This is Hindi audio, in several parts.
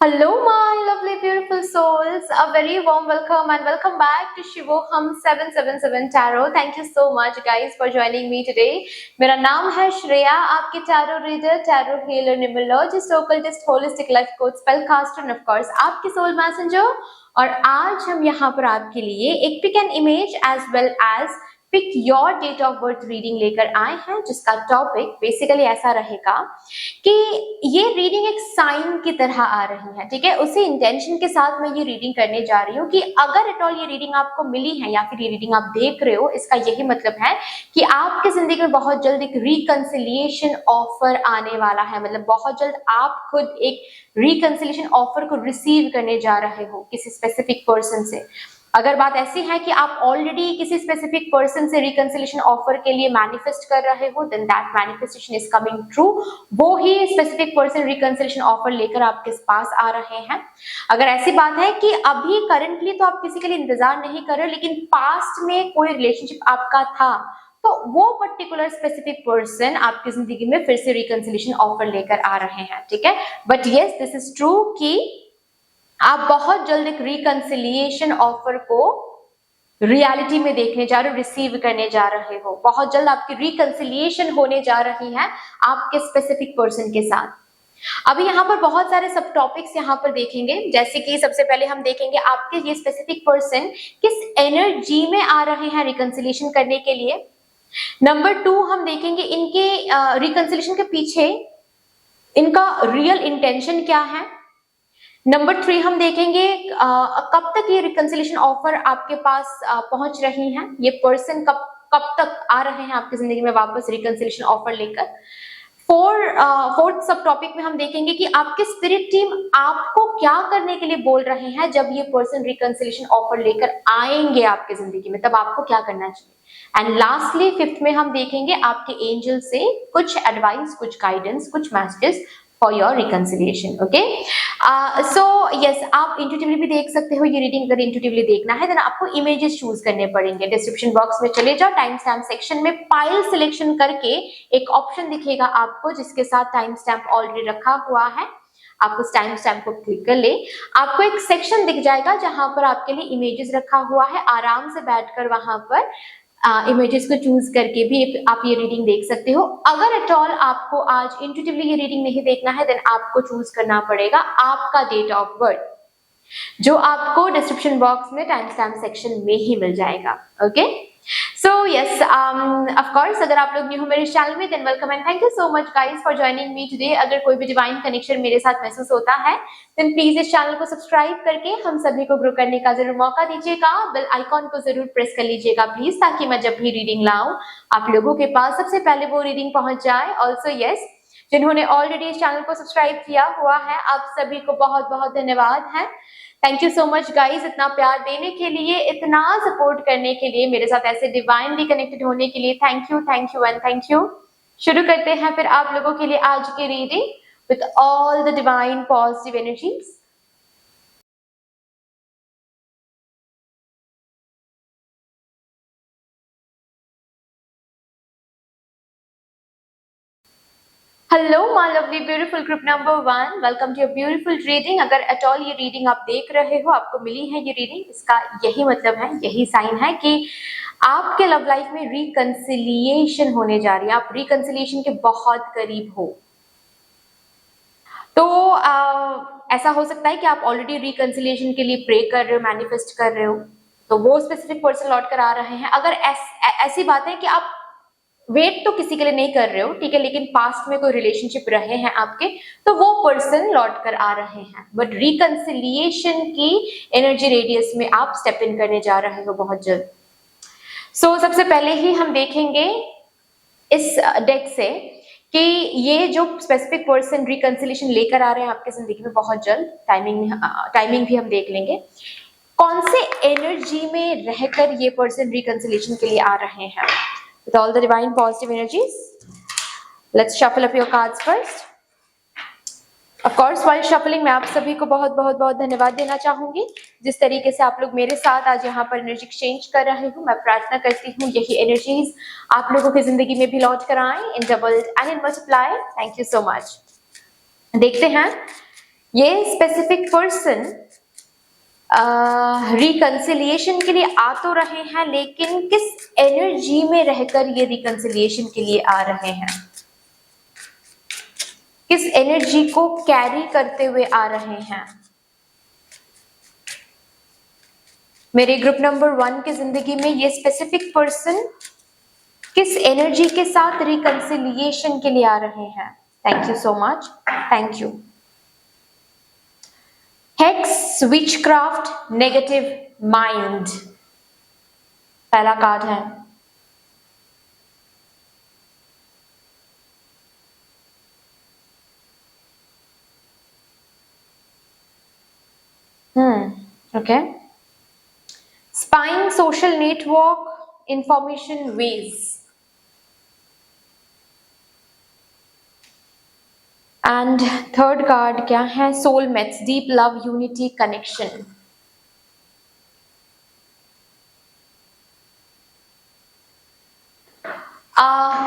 Hello, my lovely, beautiful souls. A very warm welcome and welcome back to Shivoham 777 Tarot. Thank you so much, guys, for joining me today. मेरा नाम है श्रेया, आपके tarot reader, tarot healer, numerologist, occultist, holistic life coach, spellcaster and of course आपके सोल मैसेंजर। और आज हम यहाँ पर आपके लिए एक pick and image as well as pick your date of birth reading लेकर आए हैं, जिसका टॉपिक बेसिकली ऐसा रहेगा कि ये रीडिंग एक साइन की तरह आ रही है। ठीक है, उसी इंटेंशन के साथ मैं ये रीडिंग करने जा रही हूँ कि अगर एट ऑल ये रीडिंग आपको मिली है या फिर ये रीडिंग आप देख रहे हो, इसका यही मतलब है कि आपके जिंदगी में बहुत जल्द एक रिकंसिलिएशन ऑफर आने वाला है। मतलब बहुत जल्द आप खुद एक रिकंसिलिएशन ऑफर को रिसीव करने जा रहे हो किसी स्पेसिफिक पर्सन से। अगर बात ऐसी है कि आप ऑलरेडी किसी स्पेसिफिक पर्सन से रिकंसिलिएशन ऑफर के लिए मैनिफेस्ट कर रहे हो, then that manifestation is coming true. वो ही स्पेसिफिक पर्सन रिकंसिलिएशन ऑफर लेकर आपके पास आ रहे हैं। अगर ऐसी बात है कि अभी करंटली तो आप किसी के लिए इंतजार नहीं कर रहे, लेकिन पास्ट में कोई रिलेशनशिप आपका था, तो वो पर्टिकुलर स्पेसिफिक पर्सन आपकी जिंदगी में फिर से रिकंसिलिएशन ऑफर लेकर आ रहे हैं। ठीक है, but yes, this is true कि आप बहुत जल्द एक रिकंसिलिएशन ऑफर को रियलिटी में देखने जा रहे हो, रिसीव करने जा रहे हो। बहुत जल्द आपकी रिकंसिलिएशन होने जा रही है आपके स्पेसिफिक पर्सन के साथ। अभी यहाँ पर बहुत सारे सब टॉपिक्स यहाँ पर देखेंगे, जैसे कि सबसे पहले हम देखेंगे आपके ये स्पेसिफिक पर्सन किस एनर्जी में आ रहे हैं रिकंसिलिएशन करने के लिए। नंबर 2 हम देखेंगे इनके रिकंसिलिएशन के पीछे इनका रियल इंटेंशन क्या है। नंबर 3 हम देखेंगे कब तक ये रिकंसिलिएशन ऑफर आपके पास पहुंच रही हैं, ये पर्सन कब तक आ रहे हैं आपकी जिंदगी में वापस रिकंसिलिएशन ऑफर लेकर। फोर्थ सब टॉपिक में हम देखेंगे कि आपके स्पिरिट टीम आपको क्या करने के लिए बोल रहे हैं जब ये पर्सन रिकंसिलिएशन ऑफर लेकर आएंगे आपके जिंदगी में, तब आपको क्या करना चाहिए। एंड लास्टली 5th में हम देखेंगे आपके एंजल से कुछ एडवाइस, कुछ गाइडेंस, कुछ messages for your reconciliation. Okay, so yes, आप इंट्यूटिवली भी देख सकते हो ये रीडिंग। अगर इंट्यूटिवली देखना है देन आपको इमेजेस चूज करने पड़ेंगे। डिस्क्रिप्शन बॉक्स में चले जाओ, टाइम स्टैम्प सेक्शन में पाइल सिलेक्शन करके एक ऑप्शन दिखेगा आपको, जिसके साथ टाइम स्टैम्प ऑलरेडी रखा हुआ है। आप उस टाइम स्टैम्प को क्लिक कर ले, आपको एक सेक्शन दिख जाएगा जहां पर आपके लिए इमेजेस रखा हुआ है। आराम से बैठकर वहां पर इमेजेस को चूज करके भी आप ये रीडिंग देख सकते हो। अगर एट ऑल आपको आज इंट्यूटिवली ये रीडिंग नहीं देखना है, देन आपको चूज करना पड़ेगा आपका डेट ऑफ बर्थ, जो आपको डिस्क्रिप्शन बॉक्स में टाइम स्टैम्प सेक्शन में ही मिल जाएगा। Okay, so yes, of course अगर आप लोग न्यू हो मेरे चैनल में, than welcome and thank you so much guys for joining me today. अगर कोई भी डिवाइन कनेक्शन मेरे साथ महसूस होता है, देन प्लीज इस चैनल को सब्सक्राइब करके हम सभी को ग्रो करने का जरूर मौका दीजिएगा। बेल आइकॉन को जरूर प्रेस कर लीजिएगा प्लीज, ताकि मैं जब भी रीडिंग लाऊं आप लोगों के पास सबसे पहले वो रीडिंग पहुंच जाए। ऑल्सो यस, जिन्होंने ऑलरेडी इस चैनल को सब्सक्राइब किया हुआ है, आप सभी को बहुत बहुत धन्यवाद है। Thank you so much guys, इतना प्यार देने के लिए, इतना सपोर्ट करने के लिए, मेरे साथ ऐसे डिवाइनली कनेक्टेड होने के लिए thank you and thank you. शुरू करते हैं फिर आप लोगों के लिए आज की reading with all the divine positive energies. Hello my lovely beautiful group number 1, welcome to your beautiful reading. अगर एट ऑल ये रीडिंग आप देख रहे हो, आपको मिली है ये रीडिंग, इसका यही मतलब है, यही साइन है कि आपके लव लाइफ में रिकंसिलिएशन होने जा रही है। आप रिकंसिलिएशन के बहुत करीब हो। तो ऐसा हो सकता है कि आप ऑलरेडी रिकंसिलिएशन के लिए प्रे कर रहे हो, मैनिफेस्ट कर रहे हो, तो वो स्पेसिफिक पर्सन लौट कर आ रहे हैं। अगर ऐसी बात है कि आप वेट तो किसी के लिए नहीं कर रहे हो, ठीक है, लेकिन पास्ट में कोई रिलेशनशिप रहे हैं आपके, तो वो पर्सन लौट कर आ रहे हैं। बट रिकंसिलिएशन की एनर्जी रेडियस में आप स्टेप इन करने जा रहे हो बहुत जल्द। सो सबसे पहले ही हम देखेंगे इस डेक से कि ये जो स्पेसिफिक पर्सन रिकंसिलिएशन लेकर आ रहे हैं आपके जिंदगी में बहुत जल्द, टाइमिंग भी हम देख लेंगे। कौन से एनर्जी में रहकर ये पर्सन रिकंसिलिएशन के लिए आ रहे हैं। With all the divine positive energies, let's shuffle up your cards first. Of course, while shuffling मैं आप सभी को बहुत बहुत बहुत धन्यवाद देना चाहूंगी। जिस तरीके से आप लोग मेरे साथ आज यहाँ पर एनर्जी एक्सचेंज कर रहे हो, मैं प्रार्थना करती हूँ यही एनर्जीज आप लोगों की जिंदगी में भी लौट कर आए in double and in multiply. Thank you so much. देखते हैं ये स्पेसिफिक पर्सन रिकंसिलिएशन के लिए आ तो रहे हैं, लेकिन किस एनर्जी में रहकर ये रिकंसिलिएशन के लिए आ रहे हैं, किस एनर्जी को कैरी करते हुए आ रहे हैं। मेरे ग्रुप नंबर 1 की जिंदगी में ये स्पेसिफिक पर्सन किस एनर्जी के साथ रिकंसिलिएशन के लिए आ रहे हैं। Thank you so much, thank you. Hex, witchcraft, negative mind, पहला कार्ड है। Okay. Spine, social network, information ways. And third card क्या है? Soulmates, deep love, unity, connection.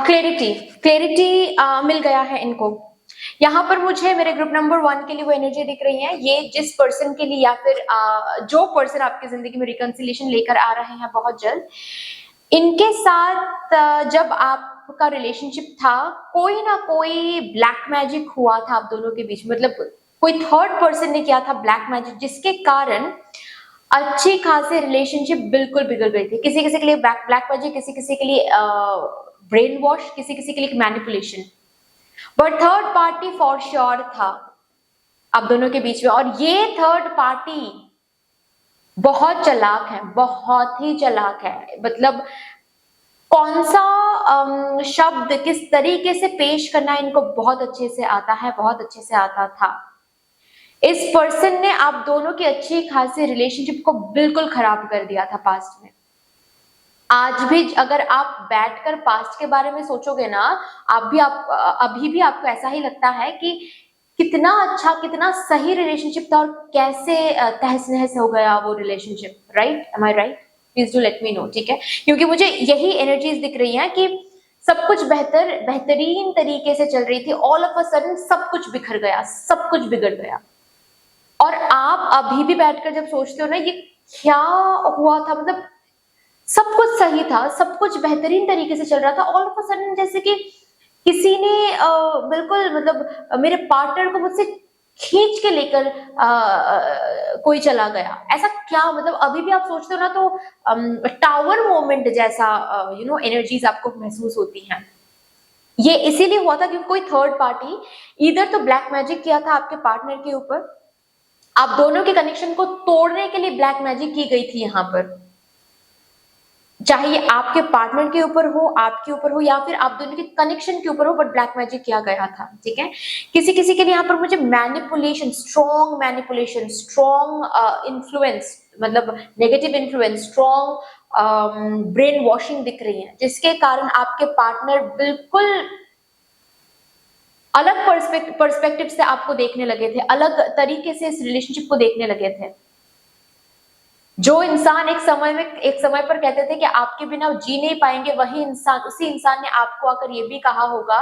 Clarity मिल गया है इनको। यहाँ पर मुझे मेरे ग्रुप नंबर 1 के लिए वो एनर्जी दिख रही है। ये जिस पर्सन के लिए या फिर जो पर्सन आपकी जिंदगी में रिकंसिलिएशन लेकर आ रहे हैं बहुत जल्द, इनके साथ जब आपका रिलेशनशिप था, कोई ना कोई ब्लैक मैजिक हुआ था आप दोनों के बीच। मतलब कोई थर्ड पर्सन ने किया था ब्लैक मैजिक, जिसके कारण अच्छी खासी रिलेशनशिप बिल्कुल बिगड़ गई थी। किसी किसी के लिए ब्लैक मैजिक, किसी किसी के लिए ब्रेन वॉश, किसी किसी के लिए manipulation, but third party for sure था आप दोनों के बीच में। और ये थर्ड पार्टी बहुत चालाक है, बहुत ही चालाक है। मतलब कौन सा शब्द किस तरीके से पेश करना इनको बहुत अच्छे से आता है, बहुत अच्छे से आता था। इस पर्सन ने आप दोनों की अच्छी खासी रिलेशनशिप को बिल्कुल खराब कर दिया था पास्ट में। आज भी अगर आप बैठकर पास्ट के बारे में सोचोगे ना, अभी भी आपको ऐसा ही लगता है कि कितना अच्छा, कितना सही रिलेशनशिप था और कैसे तहस नहस हो गया वो relationship. Right? Am I right? Please do let me know, ठीक है? क्योंकि मुझे यही एनर्जीज दिख रही हैं कि सब कुछ बेहतरीन तरीके से चल रही थी, ऑल ऑफ अ सडन सब कुछ बिखर गया, सब कुछ बिगड़ गया। और आप अभी भी बैठकर जब सोचते हो ना, ये क्या हुआ था, मतलब सब कुछ सही था, सब कुछ बेहतरीन तरीके से चल रहा था, ऑल ऑफ अ सडन जैसे कि किसी ने बिल्कुल, मतलब मेरे पार्टनर को मुझसे खींच के लेकर कोई चला गया। ऐसा क्या, मतलब अभी भी आप सोचते हो ना तो टावर मोमेंट जैसा एनर्जीज आपको महसूस होती हैं। ये इसीलिए हुआ था क्योंकि कोई थर्ड पार्टी इधर तो ब्लैक मैजिक किया था आपके पार्टनर के ऊपर, आप दोनों के कनेक्शन को तोड़ने के लिए ब्लैक मैजिक की गई थी यहाँ पर। चाहे ये आपके पार्टनर के ऊपर हो, आपके ऊपर हो, या फिर आप दोनों के कनेक्शन के ऊपर हो, बट ब्लैक मैजिक किया गया था। ठीक है? किसी किसी के लिए यहाँ पर मुझे मैनिपुलेशन, स्ट्रॉन्ग इन्फ्लुएंस, मतलब negative influence, strong brain washing दिख रही है, जिसके कारण आपके पार्टनर बिल्कुल अलग पर्सपेक्टिव से आपको देखने लगे थे, अलग तरीके से इस रिलेशनशिप को देखने लगे थे। जो इंसान एक समय पर कहते थे कि आपके बिना जी नहीं पाएंगे, उसी इंसान ने आपको आकर ये भी कहा होगा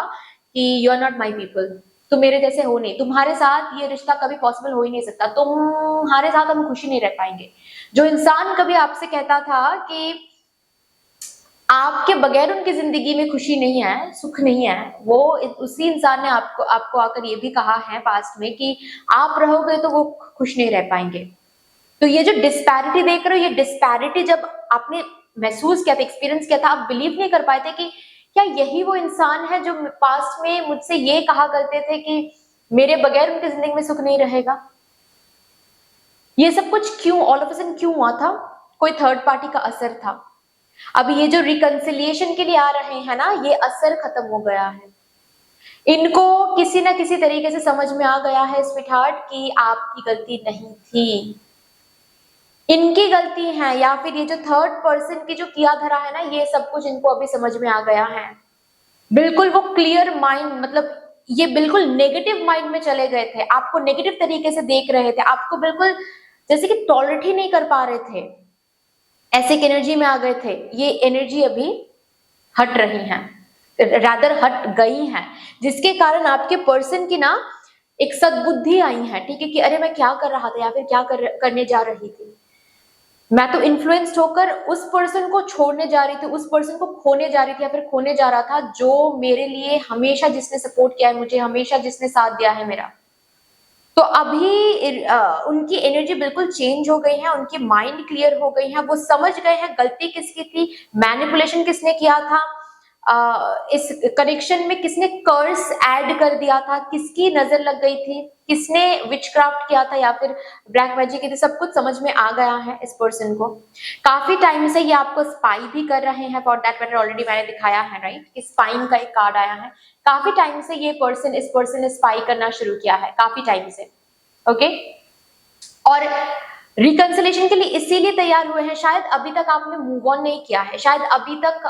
कि you are not my people, तुम मेरे जैसे हो नहीं, तुम्हारे साथ ये रिश्ता कभी पॉसिबल हो ही नहीं सकता, तुम्हारे साथ हम खुशी नहीं रह पाएंगे। जो इंसान कभी आपसे कहता था कि आपके बगैर उनकी जिंदगी में खुशी नहीं है, सुख नहीं है, वो उसी इंसान ने आपको आकर ये भी कहा है पास्ट में कि आप रहोगे तो वो खुश नहीं रह पाएंगे। तो ये जो डिस्पैरिटी देख रहे हो, ये डिस्पैरिटी जब आपने महसूस किया था, एक्सपीरियंस किया था, आप बिलीव नहीं कर पाए थे कि क्या यही वो इंसान है जो पास्ट में मुझसे ये कहा करते थे कि मेरे बगैर उनकी जिंदगी में सुख नहीं रहेगा। ये सब कुछ क्यों, ऑल ऑफ अ सडन क्यों हुआ था? कोई थर्ड पार्टी का असर था। अब ये जो रिकंसिलिएशन के लिए आ रहे हैं ना, ये असर खत्म हो गया है। इनको किसी ना किसी तरीके से समझ में आ गया है स्वीटहार्ट कि आपकी गलती नहीं थी, इनकी गलती है, या फिर ये जो थर्ड पर्सन की जो किया धरा है ना, ये सब कुछ इनको अभी समझ में आ गया है। बिल्कुल वो क्लियर माइंड, मतलब ये बिल्कुल नेगेटिव माइंड में चले गए थे, आपको नेगेटिव तरीके से देख रहे थे, आपको बिल्कुल जैसे कि टॉलरेट ही नहीं कर पा रहे थे, ऐसे एक एनर्जी में आ गए थे। ये एनर्जी अभी हट रही है, रादर हट गई है, जिसके कारण आपके पर्सन की ना एक सद्बुद्धि आई है, ठीक है, कि अरे मैं क्या कर रहा था या फिर क्या करने जा रही थी। मैं तो इन्फ्लुएंस्ड होकर उस पर्सन को छोड़ने जा रही थी, उस पर्सन को खोने जा रही थी या फिर खोने जा रहा था जो मेरे लिए हमेशा जिसने सपोर्ट किया है, मुझे हमेशा जिसने साथ दिया है मेरा। तो अभी उनकी एनर्जी बिल्कुल चेंज हो गई है, उनकी माइंड क्लियर हो गई है, वो समझ गए हैं गलती किसकी थी, मैनिपुलेशन किसने किया था, इस कनेक्शन में किसने कर्स ऐड कर दिया था, किसकी नजर लग गई थी, किसने विचक्राफ्ट किया था या फिर ब्लैक मैजिक की थी, सब कुछ समझ में आ गया है इस पर्सन को। काफी टाइम से ये आपको स्पाई भी कर रहे हैं, फॉर दैट मैटर ऑलरेडी मैंने दिखाया है, राइट, कि स्पाइंग का एक कार्ड आया है। काफी टाइम से ये पर्सन, इस पर्सन ने स्पाई करना शुरू किया है, काफी टाइम से, ओके। और रिकंसिलेशन के लिए इसीलिए तैयार हुए हैं, शायद अभी तक आपने मूव ऑन नहीं किया है, शायद अभी तक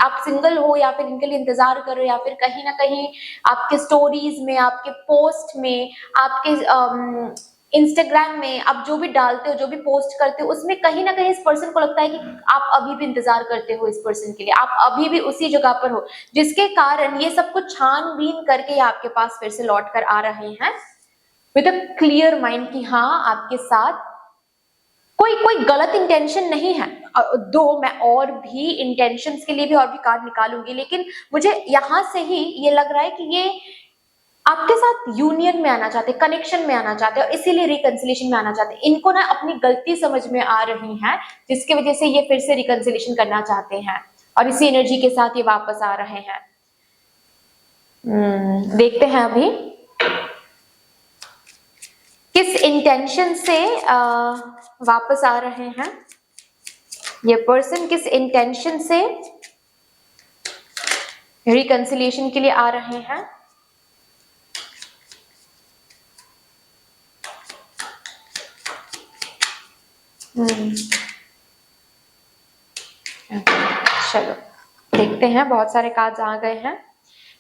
आप सिंगल हो या फिर इनके लिए इंतजार कर रहे हो, या फिर कहीं ना कहीं आपके स्टोरीज में, आपके पोस्ट में, आपके इंस्टाग्राम में आप जो भी डालते हो, जो भी पोस्ट करते हो, उसमें कहीं ना कहीं इस पर्सन को लगता है कि आप अभी भी इंतजार करते हो इस पर्सन के लिए, आप अभी भी उसी जगह पर हो, जिसके कारण ये सब कुछ छानबीन करके आपके पास फिर से लौट कर आ रहे हैं विद अ क्लियर माइंड कि हाँ आपके साथ कोई गलत इंटेंशन नहीं है। दो मैं और भी इंटेंशंस के लिए भी और भी कार्ड निकालूंगी, लेकिन मुझे यहां से ही ये लग रहा है कि ये आपके साथ यूनियन में आना चाहते, कनेक्शन में आना चाहते हैं, इसीलिए रिकंसिलेशन में आना चाहते हैं। इनको ना अपनी गलती समझ में आ रही है, जिसकी वजह से ये फिर से रिकंसिलेशन करना चाहते हैं और इसी एनर्जी के साथ ये वापस आ रहे हैं। देखते हैं अभी किस इंटेंशन से वापस आ रहे हैं ये पर्सन, किस इंटेंशन से रिकंसिलिएशन के लिए आ रहे हैं। चलो देखते हैं, बहुत सारे कार्ड्स आ गए हैं।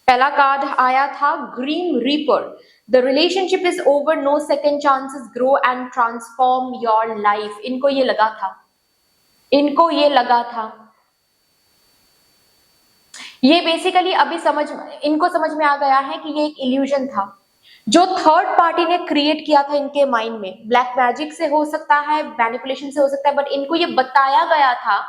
पहला कार्ड आया था green reaper, the relationship is over, no second chances, grow and transform your life. इनको ये लगा था, इनको ये लगा था, ये बेसिकली अभी इनको समझ में आ गया है कि ये एक इल्यूजन था जो थर्ड पार्टी ने क्रिएट किया था इनके माइंड में। ब्लैक मैजिक से हो सकता है, मैनिपुलेशन से हो सकता है, बट इनको ये बताया गया था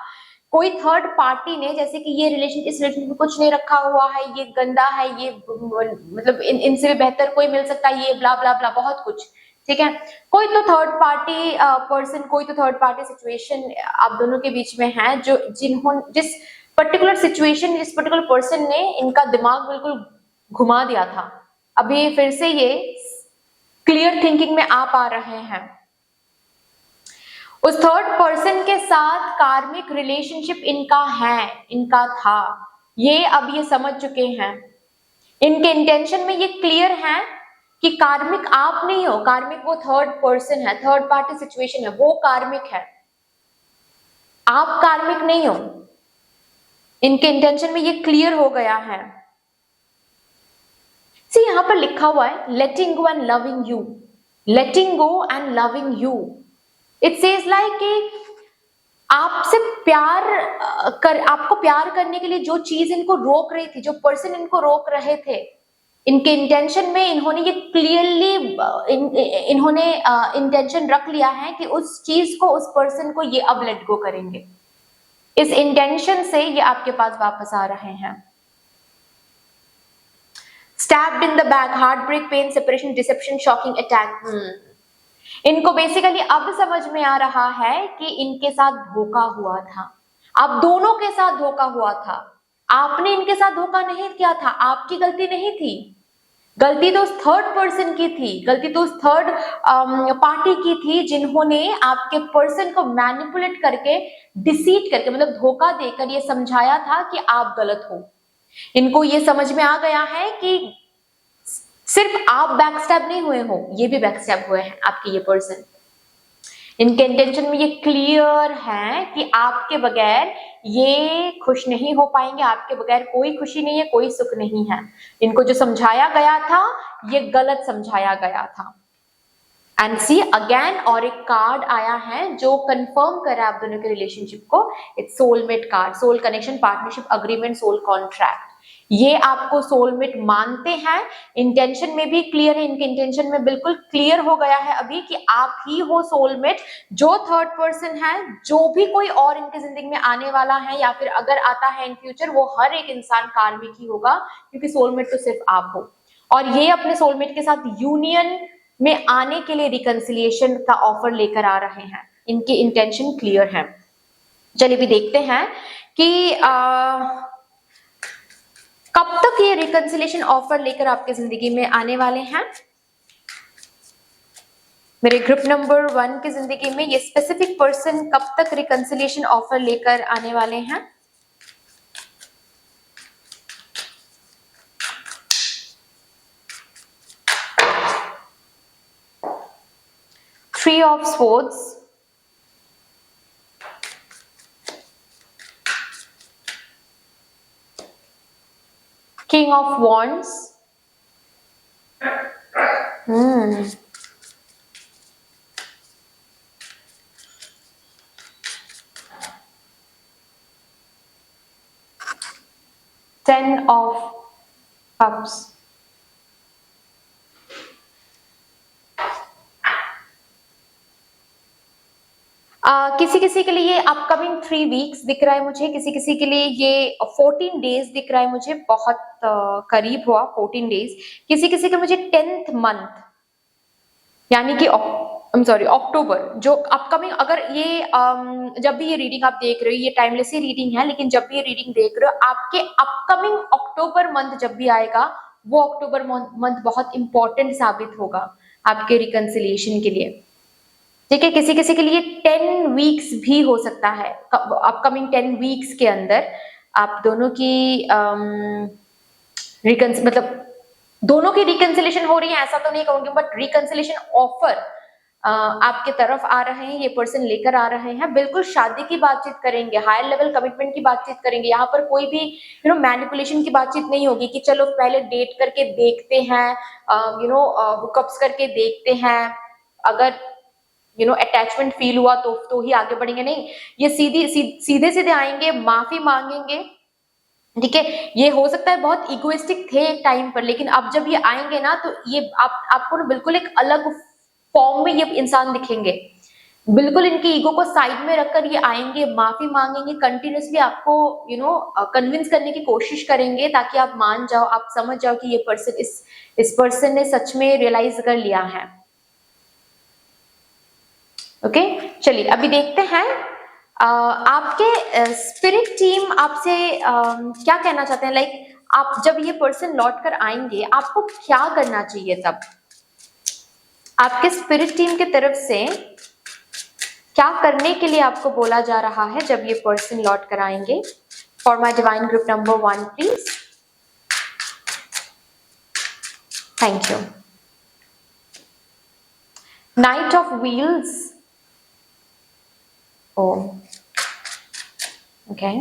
कोई थर्ड पार्टी ने, जैसे कि ये इस रिलेशन में कुछ नहीं रखा हुआ है, ये गंदा है, ये मतलब इनसे भी बेहतर कोई मिल सकता है, ये ब्ला ब्ला ब्ला बहुत कुछ, ठीक है। कोई तो थर्ड पार्टी पर्सन, कोई तो थर्ड पार्टी सिचुएशन आप दोनों के बीच में है, जो जिस पर्टिकुलर सिचुएशन, जिस पर्टिकुलर पर्सन ने इनका दिमाग बिल्कुल घुमा दिया था। अभी फिर से ये क्लियर थिंकिंग में आप आ रहे हैं। उस थर्ड पर्सन के साथ कार्मिक रिलेशनशिप इनका है, इनका था, ये अब ये समझ चुके हैं। इनके इंटेंशन में ये क्लियर है कि कार्मिक आप नहीं हो, कार्मिक वो थर्ड पर्सन है, थर्ड पार्टी सिचुएशन है, वो कार्मिक है, आप कार्मिक नहीं हो। इनके इंटेंशन में ये क्लियर हो गया है। सी यहां पर लिखा हुआ है letting go and loving you, letting go and loving you. It says like कि आपसे आपको प्यार करने के लिए जो चीज इनको रोक रही थी, जो पर्सन इनको रोक रहे थे, इनके इंटेंशन में इन्होंने ये क्लियरली इन्होंने इंटेंशन रख लिया है कि उस चीज को, उस पर्सन को ये अब लेट गो करेंगे। इस इंटेंशन से ये आपके पास वापस आ रहे हैं। Stabbed in the back, heart break, pain, separation, deception, shocking attack. इनको बेसिकली अब समझ में आ रहा है कि इनके साथ धोखा हुआ था, आप दोनों के साथ धोखा हुआ था। आपने इनके साथ धोखा नहीं किया था, आपकी गलती नहीं थी, गलती तो उस थर्ड पर्सन की थी, गलती तो उस थर्ड पार्टी की थी जिन्होंने आपके पर्सन को मैनिपुलेट करके, डिसीट करके, मतलब धोखा देकर ये समझाया था कि आप गलत हो। इनको ये समझ में आ गया है कि सिर्फ आप बैकस्टैब नहीं हुए हो, ये भी बैकस्टैब हुए हैं आपके ये पर्सन। इनके इंटेंशन में ये क्लियर है कि आपके बगैर ये खुश नहीं हो पाएंगे, आपके बगैर कोई खुशी नहीं है, कोई सुख नहीं है। इनको जो समझाया गया था ये गलत समझाया गया था। एंड सी अगेन, और एक कार्ड आया है जो कंफर्म कर रहा है आप दोनों के रिलेशनशिप को। It's soulmate card, soul connection, partnership, agreement, soul contract. ये आपको सोलमेट मानते हैं, इंटेंशन में भी क्लियर है, इनके इंटेंशन में बिल्कुल क्लियर हो गया है अभी कि आप ही हो सोलमेट। जो थर्ड पर्सन है, जो भी कोई और इनकी जिंदगी में आने वाला है या फिर अगर आता है इन फ्यूचर, वो हर एक इंसान कार्मिक ही होगा, क्योंकि सोलमेट तो सिर्फ आप हो। और ये अपने सोलमेट के साथ यूनियन में आने के लिए रिकंसिलिएशन का ऑफर लेकर आ रहे हैं, इनकी इंटेंशन क्लियर है। चलिए भी देखते हैं कि कब तक ये रिकंसिलिएशन ऑफर लेकर आपके जिंदगी में आने वाले हैं। मेरे ग्रुप नंबर 1 की जिंदगी में ये स्पेसिफिक पर्सन कब तक रिकंसिलिएशन ऑफर लेकर आने वाले हैं। Three of Swords, King of Wands, Ten of Cups. किसी किसी के लिए अपकमिंग 3 वीक्स दिख रहा है मुझे, किसी किसी के लिए ये 14 डेज दिख रहा है मुझे, बहुत करीब हुआ 14 डेज। किसी किसी के मुझे 10th मंथ यानी कि अक्टूबर जो अपकमिंग, अगर ये जब भी ये रीडिंग आप देख रहे हो, ये टाइमलेस ही रीडिंग है, लेकिन जब भी ये रीडिंग देख रहे हो, आपके अपकमिंग अक्टूबर मंथ जब भी आएगा, वो अक्टूबर मंथ बहुत इंपॉर्टेंट साबित होगा आपके रिकंसिलिएशन के लिए। ठीक है, किसी किसी के लिए 10 वीक्स भी हो सकता है, अपकमिंग 10 वीक्स के अंदर आप दोनों की मतलब दोनों की रिकंसिलिएशन हो रही है, ऐसा तो नहीं कहूंगी, बट रिकंसिलिएशन ऑफर आपके तरफ आ रहे हैं, ये पर्सन लेकर आ रहे हैं। बिल्कुल शादी की बातचीत करेंगे, हायर लेवल कमिटमेंट की बातचीत करेंगे, यहाँ पर कोई भी मैनिपुलेशन की बातचीत नहीं होगी कि चलो पहले डेट करके देखते हैं, हुकअप्स करके देखते हैं, अगर अटैचमेंट फील हुआ तो ही आगे बढ़ेंगे। नहीं, ये सीधे सीधे आएंगे, माफी मांगेंगे। ठीक है, ये हो सकता है बहुत इगोइस्टिक थे एक टाइम पर, लेकिन अब जब ये आएंगे ना, तो ये आपको ना बिल्कुल एक अलग फॉर्म में ये इंसान दिखेंगे। बिल्कुल इनकी ईगो को साइड में रखकर ये आएंगे, माफी मांगेंगे, कंटिन्यूसली आपको कन्विंस करने की कोशिश करेंगे, ताकि आप मान जाओ, आप समझ जाओ कि ये पर्सन इस पर्सन ने सच में रियलाइज कर लिया है। ओके, चलिए अभी देखते हैं आपके स्पिरिट टीम आपसे क्या कहना चाहते हैं। लाइक आप जब ये पर्सन लौट कर आएंगे, आपको क्या करना चाहिए तब? आपके स्पिरिट टीम की तरफ से क्या करने के लिए आपको बोला जा रहा है जब ये पर्सन लौट कर आएंगे? For my divine group number 1 please. Thank you. Night of wheels, oh, okay.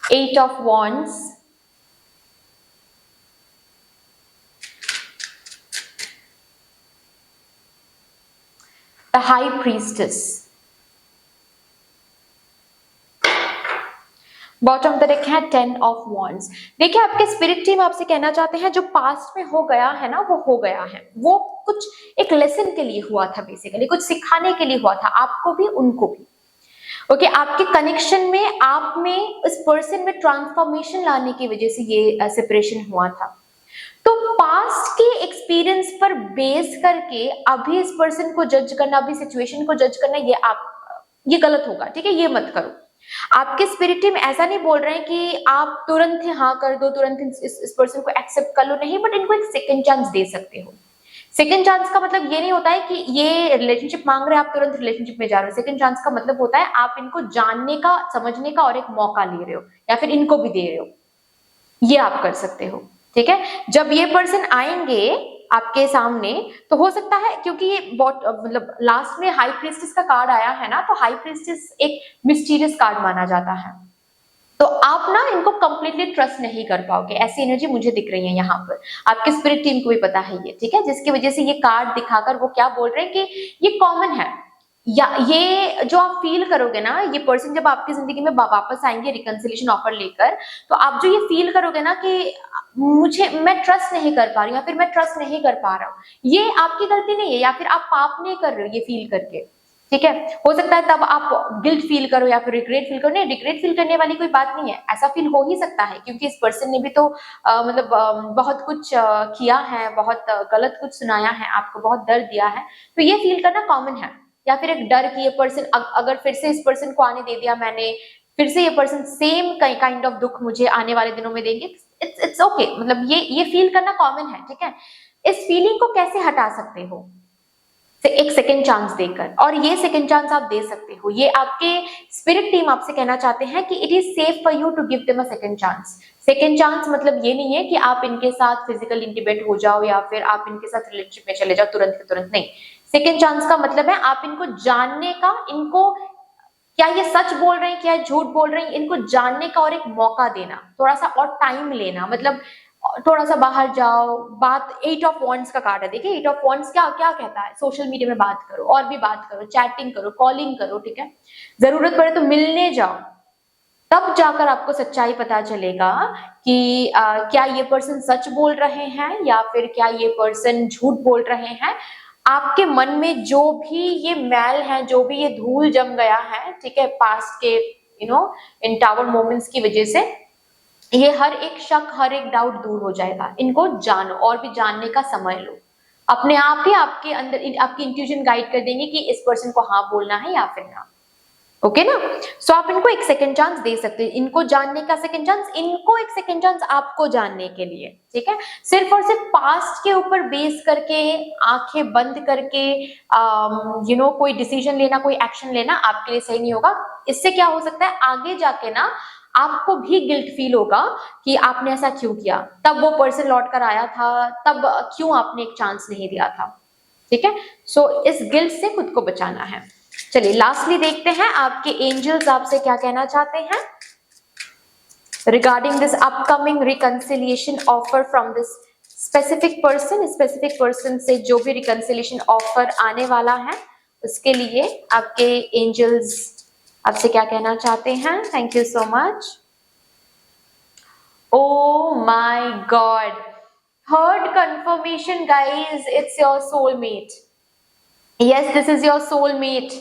8 of Wands, the High Priestess, bottom पे देखें 10 ऑफ वॉन्ड्स। देखिए आपके स्पिरिट टीम आपसे कहना चाहते हैं, जो पास्ट में हो गया है ना, वो हो गया है, वो कुछ एक लेसन के लिए हुआ था, बेसिकली कुछ सिखाने के लिए हुआ था, आपको भी उनको भी। ओके, आपके कनेक्शन में, आप में, इस पर्सन में ट्रांसफॉर्मेशन लाने की वजह से ये सेपरेशन हुआ था। तो पास्ट के एक्सपीरियंस पर बेस करके अभी इस पर्सन को जज करना, अभी सिचुएशन को जज करना, ये गलत होगा। ठीक है, ये मत करो। आपके स्पिरिट टीम ऐसा नहीं बोल रहे हैं कि आप तुरंत हाँ कर दो, तुरंत इस पर्सन को एक्सेप्ट कर लो, नहीं, बट इनको एक सेकंड चांस दे सकते हो। सेकंड चांस का मतलब ये नहीं होता है कि ये रिलेशनशिप मांग रहे हैं, आप तुरंत रिलेशनशिप में जा रहे हो। सेकंड चांस का मतलब होता है आप इनको जानने का, समझने का और एक मौका ले रहे हो, या फिर इनको भी दे रहे हो, ये आप कर सकते हो। ठीक है, जब ये पर्सन आएंगे आपके सामने, तो हो सकता है, क्योंकि ये मतलब लास्ट में हाई प्रीस्टेस का कार्ड आया है ना, तो हाई प्रीस्टेस एक मिस्टीरियस कार्ड माना जाता है, तो आप ना इनको कंप्लीटली ट्रस्ट नहीं कर पाओगे। ऐसी एनर्जी मुझे दिख रही है यहाँ पर, आपके स्पिरिट टीम को भी पता है ये। ठीक है, जिसकी वजह से ये कार्ड दिखाकर वो क्या बोल रहे हैं कि ये कॉमन है, या ये जो आप फील करोगे ना, ये पर्सन जब आपकी जिंदगी में वापस आएंगे रिकंसिलिएशन ऑफर लेकर, तो आप जो ये फील करोगे ना कि मैं ट्रस्ट नहीं कर पा रही हूँ या फिर मैं ट्रस्ट नहीं कर पा रहा हूँ, ये आपकी गलती नहीं है या फिर आप पाप नहीं कर रहे हो ये फील करके, ठीक है। हो सकता है तब आप गिल्ट फील करो या फिर रिग्रेट फील करो, नहीं रिग्रेट फील करने वाली कोई बात नहीं है, ऐसा फील हो ही सकता है क्योंकि इस पर्सन ने भी तो मतलब बहुत कुछ किया है, बहुत गलत कुछ सुनाया है आपको, बहुत दर्द दिया है, तो ये फील करना कॉमन है। या फिर एक डर कि ये पर्सन अगर फिर से इस पर्सन को आने दे दिया मैंने, फिर से ये पर्सन सेम काइंड ऑफ दुख मुझे आने वाले दिनों में देंगे, इट्स ओके, मतलब ये फील करना कॉमन है, ठीक है। इस फीलिंग को कैसे हटा सकते हो? एक सेकेंड चांस देकर, और ये सेकेंड चांस आप दे सकते हो, ये आपके स्पिरिट टीम आपसे कहना चाहते हैं कि it is safe for you to give them a second chance. Second chance मतलब ये नहीं है कि आप इनके साथ फिजिकल इंटीमेट हो जाओ या फिर आप इनके साथ रिलेशनशिप में चले जाओ तुरंत के तुरंत, नहीं। सेकेंड चांस का मतलब है आप इनको जानने का, इनको क्या ये सच बोल रहे हैं क्या ये झूठ बोल रहे हैं, इनको जानने का और एक मौका देना, थोड़ा सा और टाइम लेना, मतलब थोड़ा सा बाहर जाओ, बात 8 ऑफ वॉन्ड्स का कार्ड है, देखिए 8 ऑफ वॉन्ड्स क्या क्या कहता है, सोशल मीडिया में बात करो और भी बात करो, चैटिंग करो, कॉलिंग करो, ठीक है। जरूरत पड़े तो मिलने जाओ, तब जाकर आपको सच्चाई पता चलेगा कि क्या ये पर्सन सच बोल रहे हैं या फिर क्या ये पर्सन झूठ बोल रहे हैं। आपके मन में जो भी ये मैल है, जो भी ये धूल जम गया है, ठीक है, पास्ट के इन टावर मोमेंट्स की वजह से, ये हर एक शक, हर एक डाउट दूर हो जाएगा। इनको जानो और भी जानने का समय लो, अपने आप ही आपके अंदर आपकी इंट्यूशन गाइड कर देंगे कि इस पर्सन को हाँ बोलना है या फिर ना, ओके ना। सो आप इनको एक सेकेंड चांस दे सकते हैं, इनको जानने का सेकेंड चांस, इनको एक सेकेंड चांस आपको जानने के लिए, ठीक है। सिर्फ और सिर्फ पास्ट के ऊपर बेस करके, आंखें बंद करके कोई डिसीजन लेना, कोई एक्शन लेना आपके लिए सही नहीं होगा। इससे क्या हो सकता है, आगे जाके ना आपको भी गिल्ट फील होगा कि आपने ऐसा क्यों किया, तब वो पर्सन लौट कर आया था, तब क्यों आपने एक चांस नहीं दिया था, ठीक है। सो इस गिल्ट से खुद को बचाना है। चलिए लास्टली देखते हैं आपके एंजल्स आपसे क्या कहना चाहते हैं regarding this upcoming reconciliation offer from this specific person से जो भी रिकंसिलिएशन ऑफर आने वाला है उसके लिए आपके एंजल्स आपसे क्या कहना चाहते हैं। Thank you so much. Oh my God, third confirmation guys, it's your soulmate. Yes, this is your soulmate,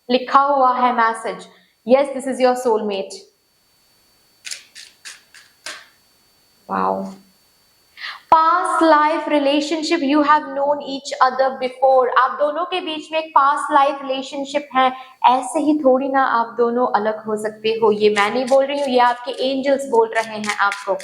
लिखा हुआ है message, yes this is your soulmate. Wow, past life relationship, you have known each other before, आप दोनों के बीच में एक पास्ट लाइफ रिलेशनशिप है, ऐसे ही थोड़ी ना आप दोनों अलग हो सकते हो। ये मैं नहीं बोल रही हूँ, ये आपके एंजल्स बोल रहे हैं आपको,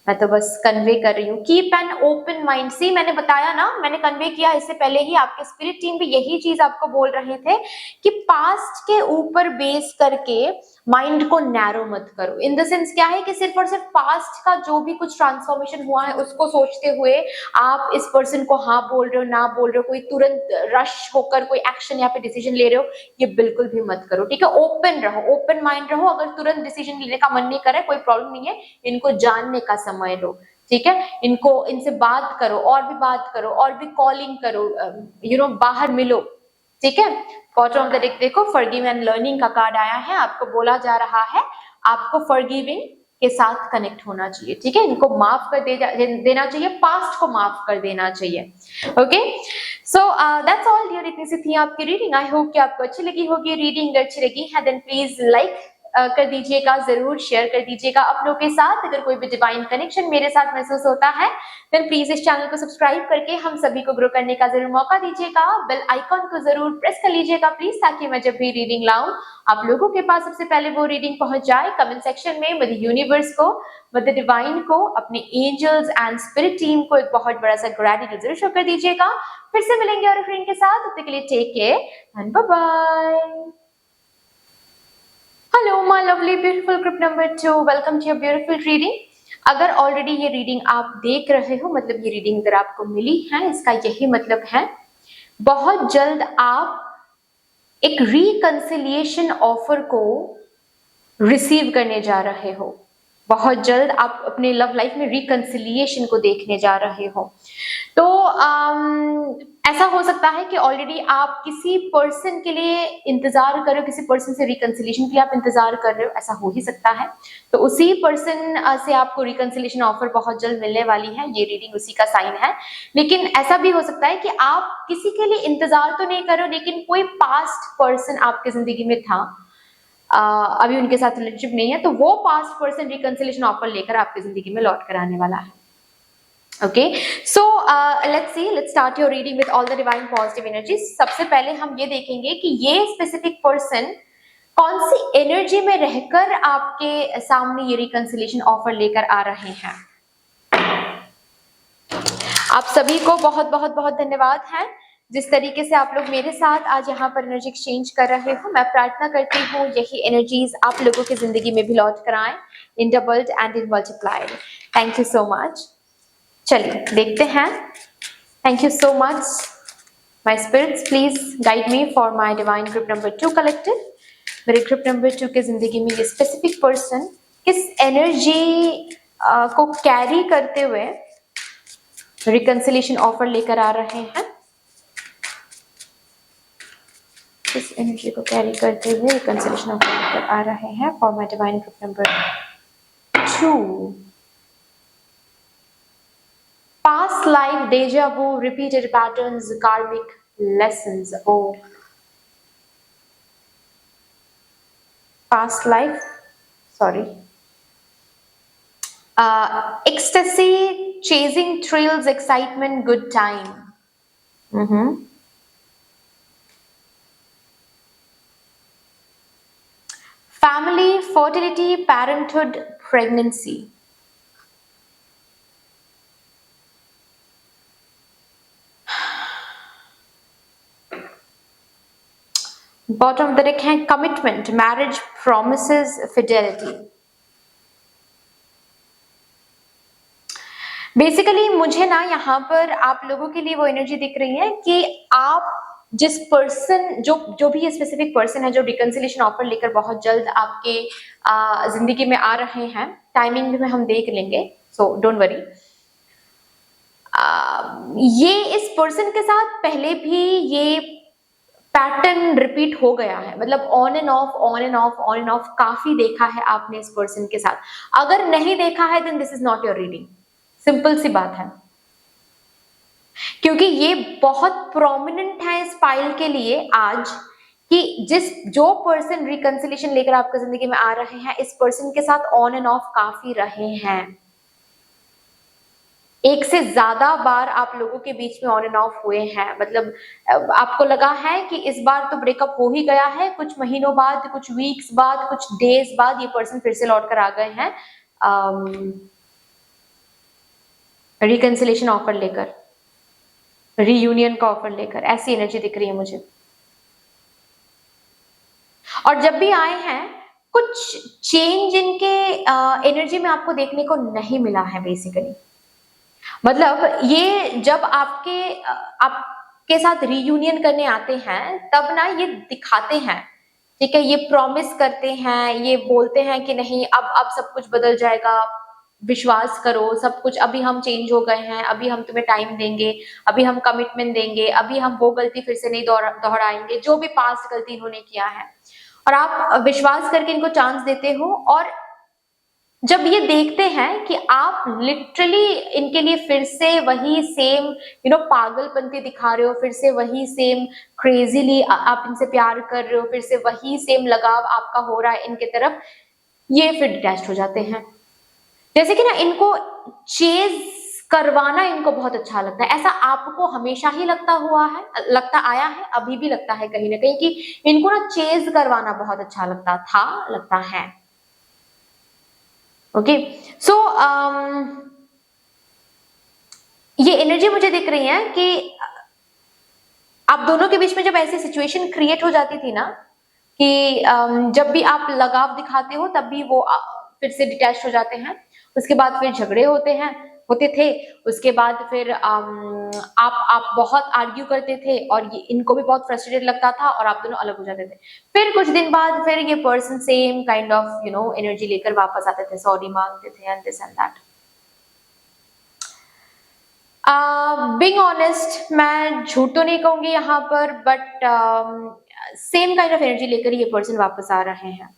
मैं तो बस कन्वे कर रही हूँ। कीप एन ओपन माइंड, सी मैंने बताया ना, मैंने कन्वे किया इससे पहले ही, आपके स्पिरिट टीम भी यही चीज आपको बोल रहे थे कि पास्ट के ऊपर बेस करके माइंड को नैरो मत करो। इन द सेंस क्या है कि सिर्फ और सिर्फ पास्ट का जो भी कुछ ट्रांसफॉर्मेशन हुआ है उसको सोचते हुए आप इस पर्सन को हाँ बोल रहे हो, ना बोल रहे हो, कोई तुरंत रश होकर कोई एक्शन या फिर डिसीजन ले रहे हो, ये बिल्कुल भी मत करो, ठीक है। ओपन रहो, ओपन माइंड रहो, अगर तुरंत डिसीजन लेने का मन नहीं करे कोई प्रॉब्लम नहीं है, इनको जानने का समय लो, ठीक है। इनको, इनसे बात करो और भी बात करो और भी कॉलिंग करो, बाहर मिलो, ठीक है। बॉटम ऑफ द डेक देखो, फॉरगिव एंड लर्निंग का कार्ड आया है, आपको बोला जा रहा है आपको फॉरगिविंग के साथ कनेक्ट होना चाहिए, ठीक है। इनको माफ कर देना चाहिए, पास्ट को माफ कर देना चाहिए, okay. So that's all dear, इतनी सी थी आपकी रीडिंग। आई होप कि आपको अच्छी लगी होगी रीडिंग। अच्छी लगी है देन प्लीज लाइक कर दीजिएगा, जरूर शेयर कर दीजिएगा अपनों के साथ। अगर कोई भी डिवाइन कनेक्शन मेरे साथ महसूस होता है देन प्लीज इस चैनल को सब्सक्राइब करके हम सभी को ग्रो करने का जरूर मौका दीजिएगा। बेल आइकॉन को जरूर प्रेस कर लीजिएगा प्लीज, ताकि मैं जब भी रीडिंग लाऊं आप लोगों के पास सबसे पहले वो रीडिंग पहुंच जाए। कमेंट सेक्शन में विद यूनिवर्स को, विद डिवाइन को, अपने एंजल्स एंड स्पिरिट टीम को एक बहुत बड़ा सा ग्रेटिट्यूड जरूर शो कर दीजिएगा। फिर से मिलेंगे और फ्रेंड के साथ, तब तक के लिए take care and bye bye. Hello my lovely beautiful group number 2, welcome to your beautiful reading. अगर ऑलरेडी ये रीडिंग आप देख रहे हो, मतलब ये रीडिंग अगर आपको मिली है, इसका यही मतलब है बहुत जल्द आप एक रिकंसिलिएशन ऑफर को रिसीव करने जा रहे हो। बहुत जल्द आप अपने लव लाइफ में रिकंसिलिएशन को देखने जा रहे हो। तो ऐसा हो सकता है कि ऑलरेडी आप किसी पर्सन के लिए इंतजार कर रहे हो, किसी पर्सन से रिकंसिलिएशन के लिए आप इंतजार कर रहे हो, ऐसा हो ही सकता है। तो उसी पर्सन से आपको रिकंसिलिएशन ऑफर बहुत जल्द मिलने वाली है, ये रीडिंग उसी का साइन है। लेकिन ऐसा भी हो सकता है कि आप किसी के लिए इंतजार तो नहीं कर रहे हो, लेकिन कोई पास्ट पर्सन आपकी जिंदगी में था, अभी उनके साथ रिलेशनशिप नहीं है, तो वो पास्ट पर्सन रिकंसिलिएशन ऑफर लेकर आपकी जिंदगी में लौट कर आने वाला है। Okay, so let's start your reading with all the divine positive energies. सबसे पहले हम ये देखेंगे कि ये स्पेसिफिक पर्सन कौन सी एनर्जी में रहकर आपके सामने ये रिकंसिलिएशन ऑफर लेकर आ रहे हैं। आप सभी को बहुत बहुत बहुत धन्यवाद है जिस तरीके से आप लोग मेरे साथ आज यहाँ पर एनर्जी एक्सचेंज कर रहे हो। मैं प्रार्थना करती हूँ यही एनर्जीज आप लोगों की जिंदगी में भी लौट कर आए, in doubled and in multiplied. Thank you so much. चलिए देखते हैं। Thank you so much my spirits, please guide me for my divine group number 2 collective. मेरे ग्रुप नंबर 2 के जिंदगी में ये स्पेसिफिक पर्सन किस एनर्जी को कैरी करते हुए रिकंसिलिएशन ऑफर लेकर आ रहे हैं, किस एनर्जी को कैरी करते हुए रिकंसिलिएशन ऑफर लेकर आ रहे हैं for my divine group number 2। Past life, deja vu, repeated patterns, karmic lessons. Oh, past life. Sorry. Ecstasy, chasing thrills, excitement, good time. Family, fertility, parenthood, pregnancy. Bottom of the deck है commitment, marriage, promises, fidelity. Basically मुझे ना यहाँ पर आप लोगों के लिए वो एनर्जी दिख रही है कि आप जिस पर्सन जो भी ये स्पेसिफिक पर्सन है जो रिकंसिलिएशन ऑफर लेकर बहुत जल्द आपके जिंदगी में आ रहे हैं, टाइमिंग में हम देख लेंगे, सो डोंट वरी। ये इस पर्सन के साथ पहले भी ये पैटर्न रिपीट हो गया है, मतलब on end of on end of on end of काफी देखा है आपने इस पर्सन के साथ। अगर नहीं देखा है then this is not your reading, simple सी बात है, क्योंकि ये बहुत प्रोमिनेंट है इस पाइल के लिए आज कि जो पर्सन रिकंसिलिएशन लेकर आपकी जिंदगी में आ रहे हैं, इस पर्सन के साथ ऑन एंड ऑफ काफी रहे हैं। एक से ज्यादा बार आप लोगों के बीच में ऑन एंड ऑफ हुए हैं, मतलब आपको लगा है कि इस बार तो ब्रेकअप हो ही गया है, कुछ महीनों बाद, कुछ वीक्स बाद, कुछ डेज बाद ये पर्सन फिर से लौट कर आ गए हैं रिकंसिलिएशन ऑफर लेकर, रीयूनियन का ऑफर लेकर। ऐसी एनर्जी दिख रही है मुझे। और जब भी आए हैं कुछ चेंज इनके एनर्जी में आपको देखने को नहीं मिला है बेसिकली। मतलब ये जब आपके साथ रीयूनियन करने आते हैं तब ना ये दिखाते हैं, ठीक है, ये प्रॉमिस करते हैं, ये बोलते हैं कि नहीं अब सब कुछ बदल जाएगा, विश्वास करो, सब कुछ अभी हम चेंज हो गए हैं, अभी हम तुम्हें टाइम देंगे, अभी हम कमिटमेंट देंगे, अभी हम वो गलती फिर से नहीं दोहराएंगे जो भी पास्ट गलती इन्होंने किया है। और आप विश्वास करके इनको चांस देते हो, और जब ये देखते हैं कि आप लिटरली इनके लिए फिर से वही सेम पागलपंती दिखा रहे हो, फिर से वही सेम क्रेजीली आप इनसे प्यार कर रहे हो, फिर से वही सेम लगाव आपका हो रहा है इनके तरफ, ये फिर डिटैच हो जाते हैं। जैसे कि ना इनको चेज करवाना इनको बहुत अच्छा लगता है। ऐसा आपको हमेशा ही लगता आया है, अभी भी लगता है कहीं ना कहीं कि इनको ना चेज करवाना बहुत अच्छा लगता है। ओके, सो ये एनर्जी मुझे दिख रही है कि आप दोनों के बीच में जब ऐसी सिचुएशन क्रिएट हो जाती थी ना कि जब भी आप लगाव दिखाते हो तब भी वो फिर से डिटैच हो जाते हैं, उसके बाद फिर झगड़े होते हैं, होते थे, उसके बाद फिर आप बहुत आर्ग्यू करते थे और ये इनको भी बहुत फ्रस्ट्रेटेड लगता था और आप दोनों अलग हो जाते थे। फिर कुछ दिन बाद फिर ये person same kind of energy लेकर वापस आते थे, सॉरी मांगते थे and this and that. Being honest, मैं झूठ तो नहीं कहूंगी यहाँ पर, but same kind of energy लेकर ये पर्सन वापस आ रहे हैं।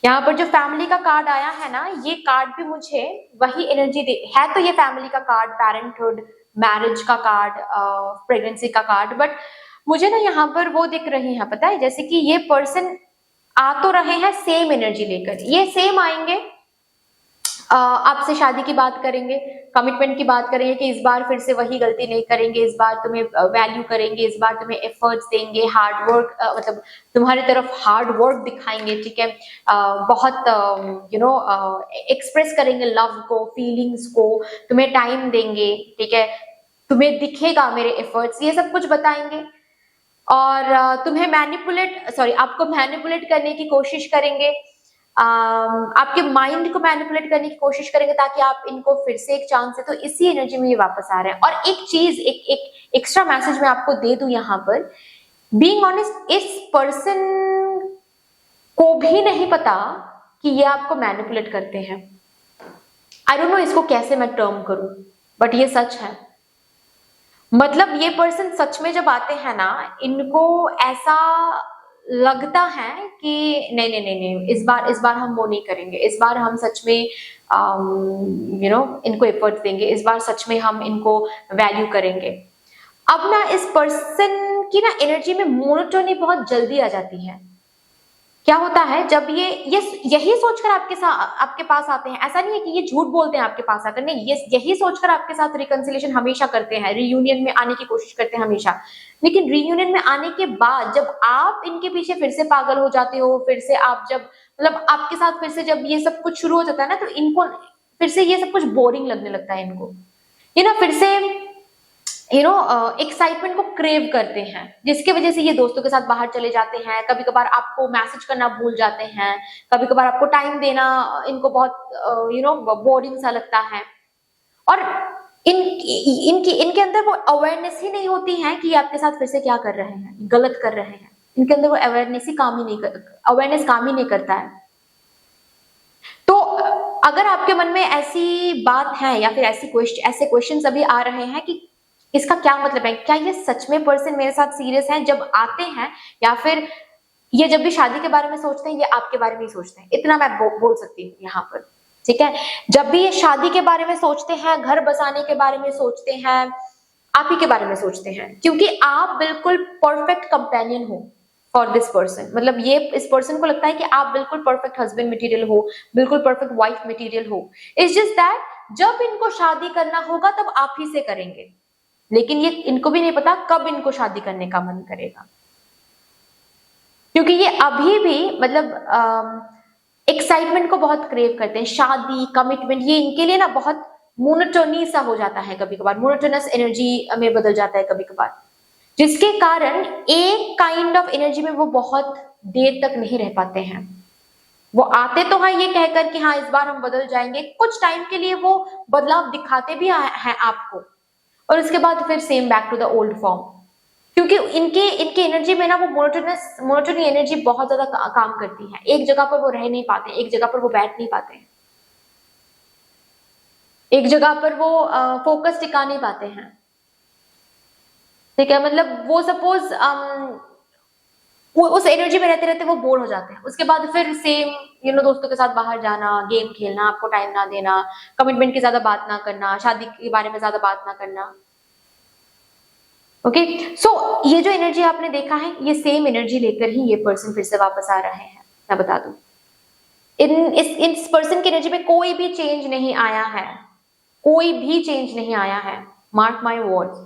यहाँ पर जो फैमिली का कार्ड आया है ना, ये कार्ड भी मुझे वही एनर्जी दे है। तो ये फैमिली का कार्ड, पैरेंटहुड, मैरिज का कार्ड, प्रेगनेंसी का कार्ड, बट मुझे ना यहाँ पर वो दिख रही है, पता है, जैसे कि ये पर्सन आ तो रहे हैं सेम एनर्जी लेकर। ये सेम आएंगे, आपसे शादी की बात करेंगे, कमिटमेंट की बात करेंगे कि इस बार फिर से वही गलती नहीं करेंगे, इस बार तुम्हें वैल्यू करेंगे, इस बार तुम्हें एफर्ट्स देंगे, हार्ड वर्क, मतलब तुम्हारी तरफ हार्ड वर्क दिखाएंगे, ठीक है, बहुत एक्सप्रेस करेंगे लव को, फीलिंग्स को, तुम्हें टाइम देंगे, ठीक है, तुम्हें दिखेगा मेरे एफर्ट्स, ये सब कुछ बताएंगे। और तुम्हें आपको मैनिपुलेट करने की कोशिश करेंगे, आपके माइंड को मैनिपुलेट करने की कोशिश करेंगे ताकि आप इनको फिर से एक चांस दे। तो इसी एनर्जी में ये वापस आ रहे हैं। और एक चीज, एक एक्स्ट्रा मैसेज मैं आपको दे दूं यहाँ पर, बीइंग ऑनेस्ट, इस पर्सन को भी नहीं पता कि ये आपको मैनिपुलेट करते हैं। आई डोंट नो इसको कैसे मैं टर्म करूं, बट ये सच है। मतलब ये पर्सन सच में जब आते हैं ना, इनको ऐसा लगता है कि नहीं नहीं नहीं नहीं, इस बार हम वो नहीं करेंगे, इस बार हम सच में इनको एफर्ट देंगे, इस बार सच में हम इनको वैल्यू करेंगे। अब ना इस पर्सन की ना एनर्जी में मोनोटोनी बहुत जल्दी आ जाती है। क्या होता है जब ये यही सोचकर आपके पास आते हैं, ऐसा नहीं है कि ये झूठ बोलते हैं आपके पास आकर, नहीं, ये यही सोचकर आपके साथ रिकंसिलिएशन हमेशा करते हैं, रियूनियन में आने की कोशिश करते हैं हमेशा। लेकिन रियूनियन में आने के बाद जब आप इनके पीछे फिर से पागल हो जाते हो, फिर से आप जब मतलब आपके साथ फिर से जब ये सब कुछ शुरू हो जाता है ना, तो इनको फिर से ये सब कुछ बोरिंग लगने लगता है। इनको ये ना फिर से एक्साइटमेंट को क्रेव करते हैं, जिसकी वजह से ये दोस्तों के साथ बाहर चले जाते हैं, कभी कभार आपको मैसेज करना भूल जाते हैं, कभी कभार आपको टाइम देना इनको बहुत बोरिंग सा लगता है। और इनके अंदर वो अवेयरनेस ही नहीं होती है कि आपके साथ फिर से क्या कर रहे हैं, गलत कर रहे हैं। इनके अंदर वो अवेयरनेस काम ही नहीं करता है। तो अगर आपके मन में ऐसी बात है या फिर ऐसे क्वेश्चन अभी आ रहे हैं कि इसका क्या मतलब है, क्या ये सच में पर्सन मेरे साथ सीरियस है जब आते हैं, या फिर ये जब भी शादी के बारे में सोचते हैं ये आपके बारे में ही सोचते हैं, इतना मैं बोल सकती हूँ यहाँ पर, ठीक है। जब भी ये शादी के बारे में सोचते हैं, घर बसाने के बारे में सोचते हैं, आप ही के बारे में सोचते हैं, क्योंकि आप बिल्कुल परफेक्ट कंपेनियन हो फॉर दिस पर्सन। मतलब ये इस पर्सन को लगता है कि आप बिल्कुल परफेक्ट हस्बैंड मटेरियल हो, बिल्कुल परफेक्ट वाइफ मटेरियल हो। इट्स जस्ट दैट जब इनको शादी करना होगा तब आप ही से करेंगे, लेकिन ये इनको भी नहीं पता कब इनको शादी करने का मन करेगा, क्योंकि ये अभी भी मतलब एक्साइटमेंट को बहुत क्रेव करते हैं। शादी, कमिटमेंट, ये इनके लिए ना बहुत मोनोटोनी सा हो जाता है, कभी कभार मोनोटोनस एनर्जी में बदल जाता है कभी कभार, जिसके कारण एक काइंड ऑफ एनर्जी में वो बहुत देर तक नहीं रह पाते हैं। वो आते तो हैं ये कहकर कि हाँ इस बार हम बदल जाएंगे, कुछ टाइम के लिए वो बदलाव दिखाते भी हैं आपको, और उसके बाद फिर same back to the old form, क्योंकि इनके एनर्जी में ना वो मोनोटोनी एनर्जी बहुत ज्यादा काम करती है। एक जगह पर वो रह नहीं पाते, एक जगह पर वो बैठ नहीं पाते, एक जगह पर वो फोकस टिका नहीं पाते हैं, ठीक है। मतलब वो सपोज उस एनर्जी में रहते रहते वो बोर हो जाते हैं, उसके बाद फिर सेम दोस्तों के साथ बाहर जाना, गेम खेलना, आपको टाइम ना देना, कमिटमेंट की ज्यादा बात ना करना, शादी के बारे में ज्यादा बात ना करना। ओके, सो ये जो एनर्जी आपने देखा है, ये सेम एनर्जी लेकर ही ये पर्सन फिर से वापस आ रहे हैं। मैं बता दूं, इस पर्सन की एनर्जी में कोई भी चेंज नहीं आया है, कोई भी चेंज नहीं आया है, मार्क माय वर्ड्स।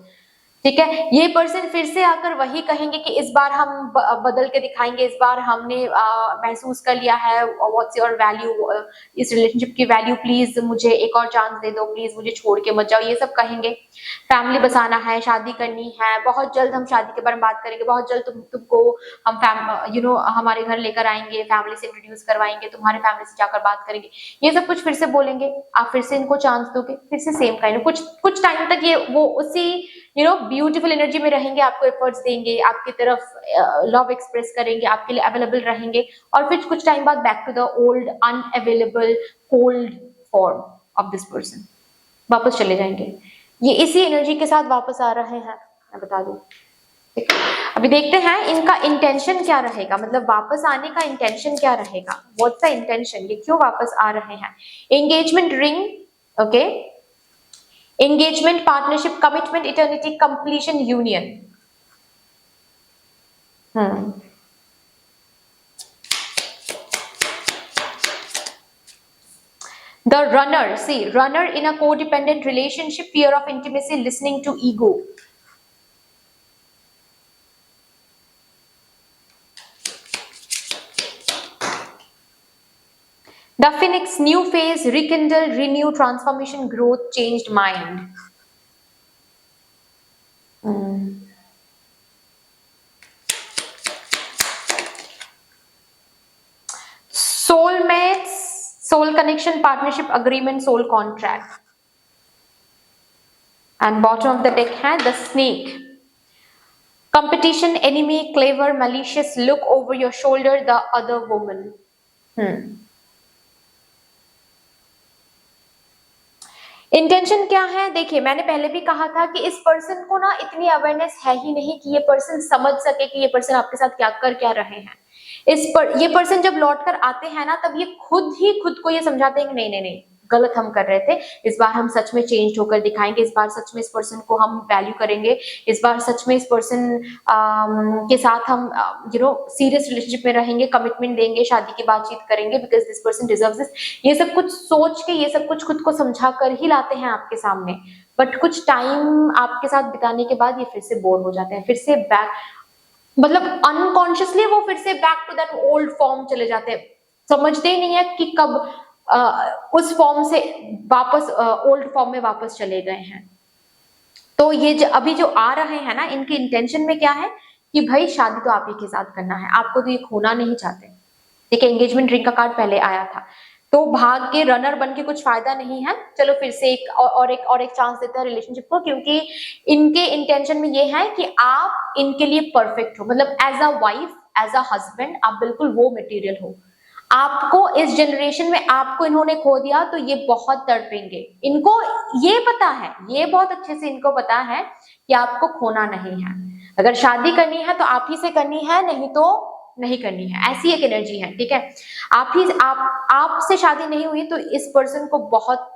ठीक है। ये पर्सन फिर से आकर वही कहेंगे कि इस बार हम बदल के दिखाएंगे, इस बार हमने महसूस कर लिया है, व्हाट्स योर वैल्यू, इस रिलेशनशिप की वैल्यू, प्लीज मुझे एक और चांस दे दो, प्लीज मुझे छोड़ के मत जाओ, ये सब कहेंगे। फैमिली बसाना है, शादी करनी है, बहुत जल्द हम शादी के बारे में बात करेंगे, बहुत जल्द तुमको हम हमारे घर लेकर आएंगे, फैमिली से इंट्रोड्यूस करवाएंगे, तुम्हारे फैमिली से जाकर बात करेंगे, ये सब कुछ फिर से बोलेंगे। आप फिर से इनको चांस दोगे, फिर से सेम काइंड, कुछ टाइम तक ये वो उसी ब्यूटीफुल एनर्जी में रहेंगे, आपको एफर्ट्स देंगे, आपकी तरफ लव एक्सप्रेस करेंगे, आपके लिए अवेलेबल रहेंगे, और फिर कुछ टाइम बाद back to the old unavailable cold form of this person वापस चले जाएंगे। ये इसी एनर्जी के साथ वापस आ रहे हैं, मैं बता दूं। ठीक है, अभी देखते हैं इनका इंटेंशन क्या रहेगा, मतलब वापस आने का इंटेंशन क्या रहेगा, व्हाट्स द इंटेंशन, ये क्यों वापस आ रहे हैं। Engagement ring, okay, engagement, partnership, commitment, eternity, completion, union. The runner, see, runner in a codependent relationship, fear of intimacy, listening to ego. The phoenix, new phase, rekindle, renew, transformation, growth, changed mind. Soulmates, soul connection, partnership, agreement, soul contract. And bottom of the deck है the snake. Competition, enemy, clever, malicious, look over your shoulder, the other woman. Intention क्या है, देखिए मैंने पहले भी कहा था कि इस पर्सन को ना इतनी अवेयरनेस है ही नहीं कि ये पर्सन समझ सके कि ये पर्सन आपके साथ क्या कर क्या रहे हैं। ये पर्सन जब लौट कर आते हैं ना, तब ये खुद ही खुद को ये समझाते हैं कि नहीं नहीं नहीं, गलत हम कर रहे थे, इस बार हम सच में चेंज होकर दिखाएंगे, इस बार सच में इस पर्सन को हम वैल्यू करेंगे, इस बार सच में इस पर्सन के साथ हम सीरियस रिलेशनशिप में रहेंगे, कमिटमेंट देंगे, शादी की बातचीत करेंगे, because this person deserves this. ये सब कुछ सोच के, ये सब कुछ खुद को समझा कर ही लाते हैं आपके सामने, बट कुछ टाइम आपके साथ बिताने के बाद ये फिर से बोर हो जाते हैं, फिर से बैक, मतलब अनकॉन्शियसली वो फिर से back to that old form चले जाते हैं, समझते ही नहीं है कि कब उस फॉर्म से वापस ओल्ड फॉर्म में वापस चले गए हैं। तो ये अभी जो आ रहे हैं ना, इनके इंटेंशन में क्या है कि भाई शादी तो आप ही के साथ करना है, आपको तो ये खोना नहीं चाहते। ठीक है, एंगेजमेंट रिंग का कार्ड पहले आया था, तो भाग के रनर बन के कुछ फायदा नहीं है। चलो फिर से एक चांस देते हैं रिलेशनशिप को, क्योंकि इनके इंटेंशन में ये है कि आप इनके लिए परफेक्ट हो, मतलब as a wife, as a husband आप बिल्कुल वो मटेरियल हो। आपको इस जनरेशन में आपको इन्होंने खो दिया तो ये बहुत तड़पेंगे। इनको ये पता है, ये बहुत अच्छे से इनको पता है कि आपको खोना नहीं है। अगर शादी करनी है तो आप ही से करनी है, नहीं तो नहीं करनी है, ऐसी एक एनर्जी है। ठीक है, आपसे शादी नहीं हुई तो इस पर्सन को बहुत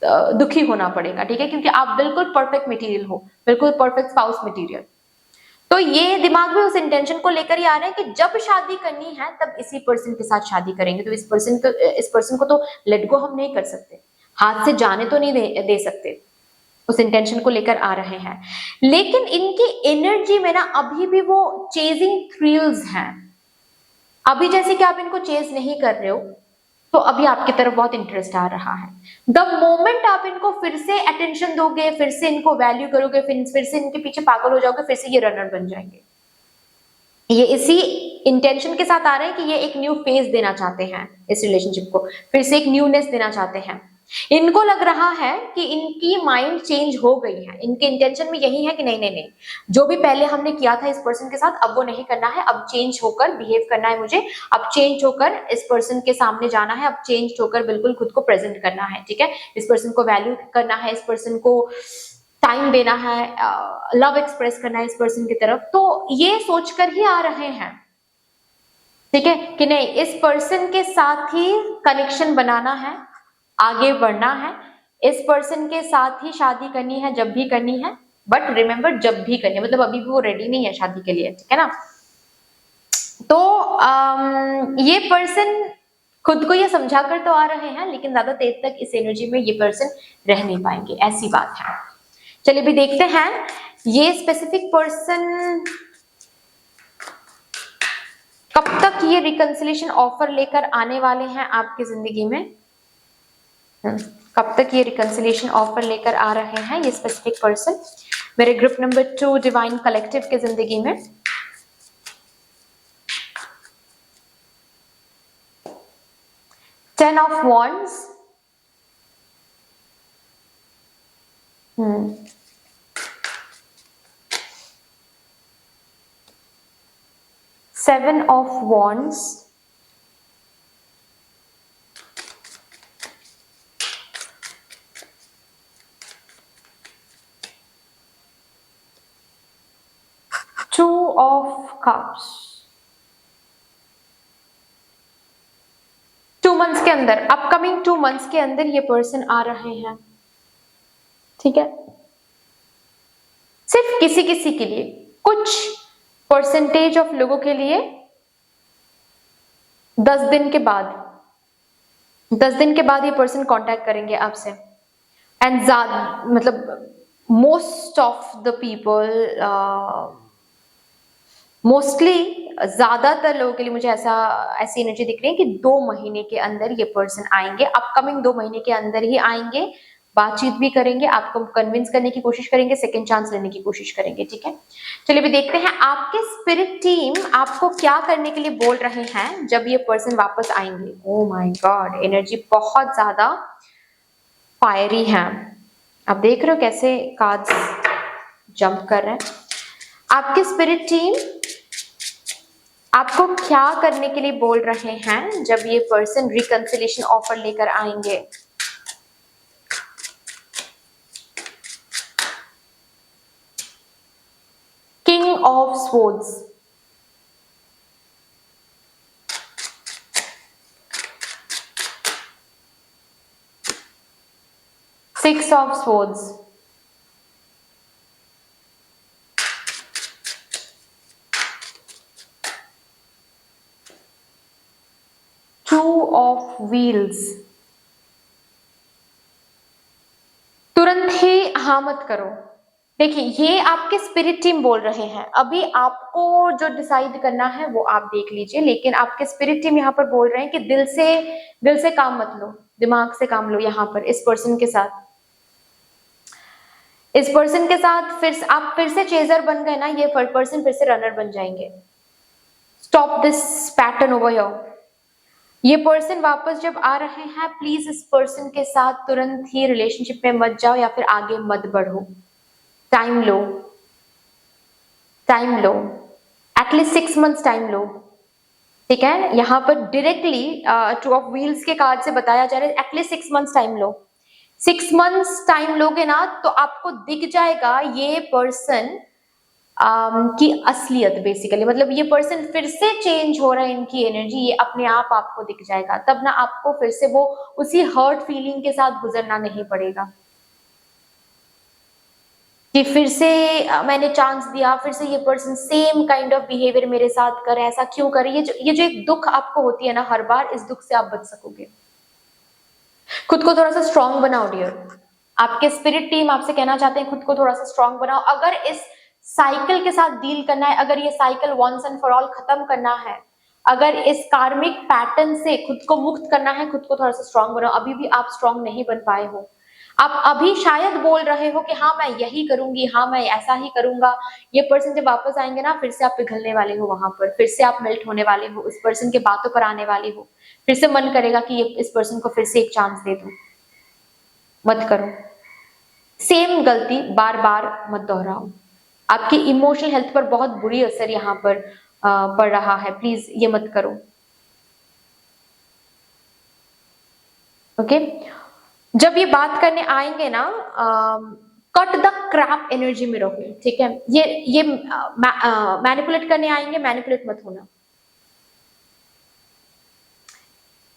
दुखी होना पड़ेगा। ठीक है, क्योंकि आप बिल्कुल परफेक्ट मटेरियल हो, बिल्कुल परफेक्ट स्पाउस मटेरियल। तो ये दिमाग में उस इंटेंशन को लेकर ही आ रहे हैं कि जब शादी करनी है तब इसी पर्सन के साथ शादी करेंगे। तो इस पर्सन को तो लेट गो हम नहीं कर सकते, हाथ से जाने तो नहीं दे सकते, उस इंटेंशन को लेकर आ रहे हैं। लेकिन इनकी एनर्जी में ना अभी भी वो चेजिंग थ्रिल्स हैं। अभी जैसे कि आप इनको चेज नहीं कर रहे हो, तो अभी आपकी तरफ बहुत इंटरेस्ट आ रहा है। द मोमेंट आप इनको फिर से अटेंशन दोगे, फिर से इनको वैल्यू करोगे, फिर से इनके पीछे पागल हो जाओगे, फिर से ये रनर बन जाएंगे। ये इसी इंटेंशन के साथ आ रहे हैं कि ये एक न्यू फेज देना चाहते हैं इस रिलेशनशिप को, फिर से एक न्यूनेस देना चाहते हैं। इनको लग रहा है कि इनकी माइंड चेंज हो गई है, इनके इंटेंशन में यही है कि नहीं नहीं नहीं, जो भी पहले हमने किया था इस पर्सन के साथ अब वो नहीं करना है, अब चेंज होकर बिहेव करना है मुझे, अब चेंज होकर इस पर्सन के सामने जाना है, अब चेंज होकर बिल्कुल खुद को प्रेजेंट करना है। ठीक है, इस पर्सन को वैल्यू करना है, इस पर्सन को टाइम देना है, लव एक्सप्रेस करना है इस पर्सन की तरफ। तो ये सोचकर ही आ रहे हैं, ठीक है, कि नहीं इस पर्सन के साथ ही कनेक्शन बनाना है, आगे बढ़ना है, इस पर्सन के साथ ही शादी करनी है जब भी करनी है, बट रिमेंबर जब भी करनी है, मतलब अभी भी वो रेडी नहीं है शादी के लिए। ठीक है ना, तो ये पर्सन खुद को ये समझा कर तो आ रहे हैं, लेकिन ज्यादा देर तक इस एनर्जी में ये पर्सन रह नहीं पाएंगे, ऐसी बात है। चलिए भी देखते हैं ये स्पेसिफिक पर्सन कब तक ये रिकंसिलिएशन ऑफर लेकर आने वाले हैं आपकी जिंदगी में? कब तक ये रिकंसिलिएशन ऑफर लेकर आ रहे हैं ये स्पेसिफिक पर्सन मेरे ग्रुप नंबर 2 डिवाइन कलेक्टिव के जिंदगी में? Ten of wands, seven of wands, two of cups. 2 months के अंदर, अपकमिंग 2 मंथ्स के अंदर ये पर्सन आ रहे हैं, ठीक है। सिर्फ किसी किसी के लिए, कुछ परसेंटेज ऑफ लोगों के लिए 10 दिन के बाद, 10 दिन के बाद ये पर्सन कांटेक्ट करेंगे आपसे। एंड मतलब most of the people, mostly ज्यादातर लोगों के लिए मुझे ऐसी एनर्जी दिख रही है कि 2 महीने के अंदर ये पर्सन आएंगे, अपकमिंग 2 महीने के अंदर ही आएंगे, बातचीत भी करेंगे, आपको कन्विंस करने की कोशिश करेंगे, सेकंड चांस लेने की कोशिश करेंगे, ठीक है। चलिए भी देखते हैं आपके स्पिरिट टीम आपको क्या करने के लिए बोल रहे हैं जब ये पर्सन वापस आएंगे। ओ माय गॉड, एनर्जी बहुत ज्यादा फायरी है। आप देख रहे हो कैसे कार्ड्स जंप कर रहे हैं। आपके स्पिरिट टीम आपको क्या करने के लिए बोल रहे हैं जब ये पर्सन रिकंसिलिएशन ऑफर लेकर आएंगे? King of swords, six of swords, two of wheels. तुरंत ही हाँ मत करो। देखिए ये आपके स्पिरिट टीम बोल रहे हैं, अभी आपको जो डिसाइड करना है वो आप देख लीजिए, लेकिन आपके स्पिरिट टीम यहाँ पर बोल रहे हैं कि दिल से काम मत लो, दिमाग से काम लो। यहाँ पर इस पर्सन के साथ आप फिर से चेजर बन गए ना, ये पर्सन फिर से रनर बन जाएंगे। Stop this pattern over here. ये पर्सन वापस जब आ रहे हैं, प्लीज इस पर्सन के साथ तुरंत ही रिलेशनशिप में मत जाओ या फिर आगे मत बढ़ो। टाइम लो, एटलीस्ट 6 मंथ्स टाइम लो, ठीक है। यहाँ पर डायरेक्टली टू ऑफ व्हील्स के कार्ड से बताया जा रहा है एटलीस्ट 6 मंथ्स टाइम लो। 6 मंथ्स टाइम लोगे ना तो आपको दिख जाएगा ये पर्सन की असलियत। बेसिकली मतलब ये पर्सन फिर से चेंज हो रहा है, इनकी एनर्जी, ये अपने आप आपको दिख जाएगा। तब ना आपको फिर से वो उसी हर्ट फीलिंग के साथ गुजरना नहीं पड़ेगा कि फिर से मैंने चांस दिया, फिर से ये person same kind of behaviour मेरे साथ करे, ऐसा क्यों करे। ये जो एक दुख आपको होती है ना हर बार, इस दुख से आप बच सकोगे। खुद को थोड़ा सा स्ट्रांग बनाओ डियर। आपके स्पिरिट टीम आपसे कहना चाहते हैं खुद को थोड़ा सा स्ट्रांग बनाओ। अगर इस साइकिल के साथ डील करना है, अगर ये cycle once and for all खत्म करना है, अगर इस कार्मिक पैटर्न से खुद को मुक्त करना है, खुद को थोड़ा सा स्ट्रांग बनाओ। अभी भी आप स्ट्रांग नहीं बन पाए हो। आप अभी शायद बोल रहे हो कि हाँ मैं यही करूंगी, हाँ मैं ऐसा ही करूंगा। ये पर्सन जब वापस आएंगे ना, फिर से आप पिघलने वाले हो, वहां पर फिर से आप मेल्ट होने वाले हो, उस पर्सन के बातों पर आने वाले हो, फिर से मन करेगा कि इस पर्सन को फिर से एक चांस दे दूं। मत करो, सेम गलती बार बार मत दोहराओ। आपकी इमोशनल हेल्थ पर बहुत बुरी असर यहाँ पर पड़ रहा है, प्लीज ये मत करो। ओके जब ये बात करने आएंगे ना, कट द क्रैप एनर्जी में रहो, ठीक है। ये मैनिपुलेट करने आएंगे, मैनिपुलेट मत होना।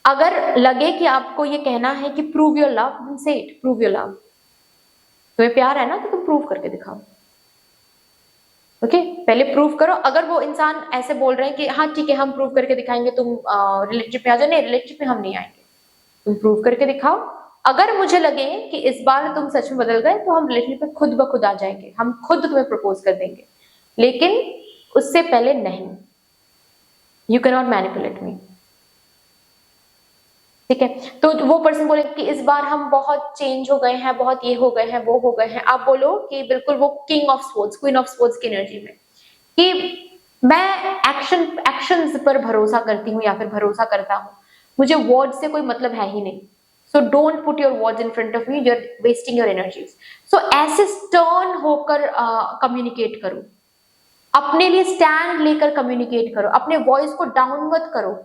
अगर लगे कि आपको ये कहना है कि प्रूव योर लव, देन से इट, प्रूव योर लव। तुम्हें प्यार है ना तो तुम प्रूव करके दिखाओ। ओके पहले प्रूव करो। अगर वो इंसान ऐसे बोल रहे हैं कि हाँ ठीक है हम प्रूव करके दिखाएंगे, तुम रिलेशनशिप में आ जाओ, नहीं रिलेशनशिप में हम नहीं आएंगे, तुम प्रूव करके दिखाओ, अगर मुझे लगे कि इस बार तुम सच में बदल गए तो हम रिलेशनशिप में खुद ब खुद आ जाएंगे, हम खुद तुम्हें प्रपोज कर देंगे, लेकिन उससे पहले नहीं। यू कैन नॉट मैनिपुलेट मी, ठीक है। तो वो पर्सन बोले कि इस बार हम बहुत चेंज हो गए हैं, बहुत ये हो गए हैं, वो हो गए हैं। आप बोलो कि बिल्कुल वो king of sports, queen of sports की एनर्जी में, कि मैं एक्शंस पर भरोसा करती हूँ या फिर भरोसा करता हूँ, मुझे वर्ड से कोई मतलब है ही नहीं। So don't put your words in front of me, you are wasting your energies. So ऐसे स्टर्न होकर कम्युनिकेट करो, अपने लिए स्टैंड लेकर कम्युनिकेट करो, अपने वॉइस को डाउन मत करो,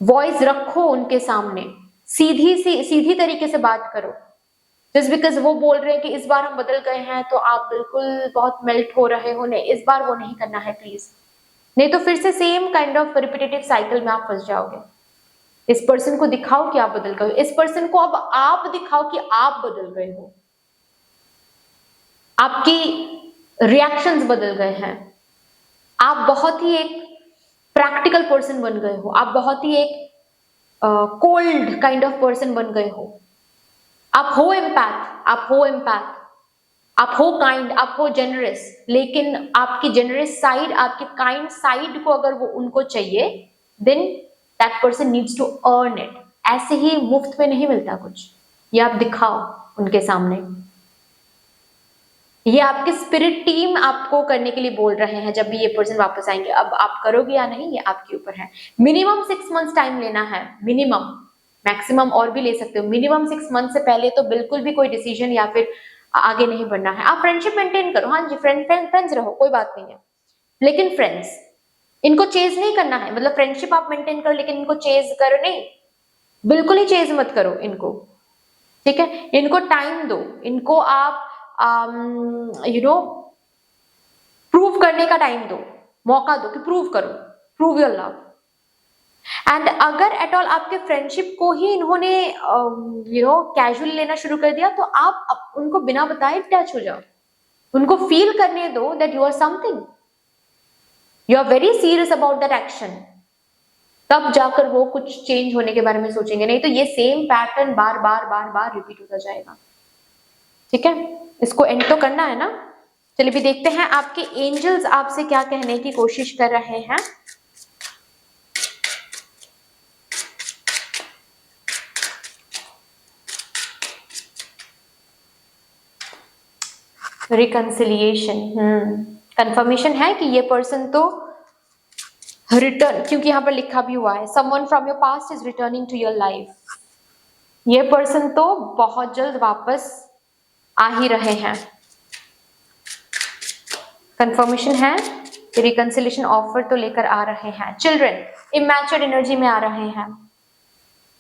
वॉइस रखो उनके सामने, सीधी तरीके से बात करो। जस्ट बिकॉज वो बोल रहे हैं कि इस बार हम बदल गए हैं तो आप बिल्कुल बहुत मेल्ट हो रहे हो, नहीं, इस बार वो नहीं करना है प्लीज, नहीं तो फिर से same kind of repetitive cycle में आप फंस जाओगे। इस पर्सन को दिखाओ कि आप बदल गए हो, इस पर्सन को अब आप दिखाओ कि आप बदल गए हो, आपकी रिएक्शंस बदल गए हैं, आप बहुत ही एक प्रैक्टिकल पर्सन बन गए हो, आप बहुत ही एक कोल्ड काइंड ऑफ पर्सन बन गए हो। आप हो एम्पैथ, आप हो काइंड, आप हो जेनरस, लेकिन आपकी जेनरस साइड, आपकी काइंड साइड को अगर वो उनको चाहिए, then that person needs to earn it. ऐसे ही मुफ्त में नहीं मिलता कुछ, ये आप दिखाओ उनके सामने। ये आपके स्पिरिट टीम आपको करने के लिए बोल रहे हैं जब भी ये पर्सन वापस आएंगे। अब आप करोगे या नहीं ये आपके ऊपर है। मिनिमम 6 मंथ्स टाइम लेना है, मिनिमम, मैक्सिमम और भी ले सकते हो। मिनिमम 6 मंथ से पहले तो बिल्कुल भी कोई डिसीजन या फिर आगे नहीं बढ़ना है। आप फ्रेंडशिप मेंटेन करो, हाँ जी, फ्रेंड्स रहो, कोई बात नहीं है, लेकिन फ्रेंड्स, इनको चेज नहीं करना है। मतलब फ्रेंडशिप आप मेंटेन करो लेकिन इनको चेज करो नहीं, बिल्कुल ही चेज मत करो इनको, ठीक है। इनको टाइम दो, इनको आप प्रूव करने का टाइम दो, मौका दो कि प्रूव करो, प्रूव योर लव। एंड अगर एट ऑल आपके फ्रेंडशिप को ही इन्होंने कैजुअली लेना शुरू कर दिया तो आप उनको बिना बताए टच हो जाओ, उनको फील करने दो that you are something, you are very serious about that action, तब जाकर वो कुछ चेंज होने के बारे में सोचेंगे, नहीं तो ये सेम पैटर्न बार बार रिपीट होता जाएगा, ठीक है। इसको एंड तो करना है ना। चलिए भी देखते हैं आपके एंजल्स आपसे क्या कहने की कोशिश कर रहे हैं। रिकंसिलिएशन, कंफर्मेशन है कि ये पर्सन तो रिटर्न, क्योंकि यहां पर लिखा भी हुआ है someone from your past is returning to your life. ये पर्सन तो बहुत जल्द वापस आ ही रहे हैं। कंफर्मेशन है कि रिकंसिलिएशन ऑफर तो लेकर आ रहे हैं। चिल्ड्रन इमैच्योर एनर्जी में आ रहे हैं,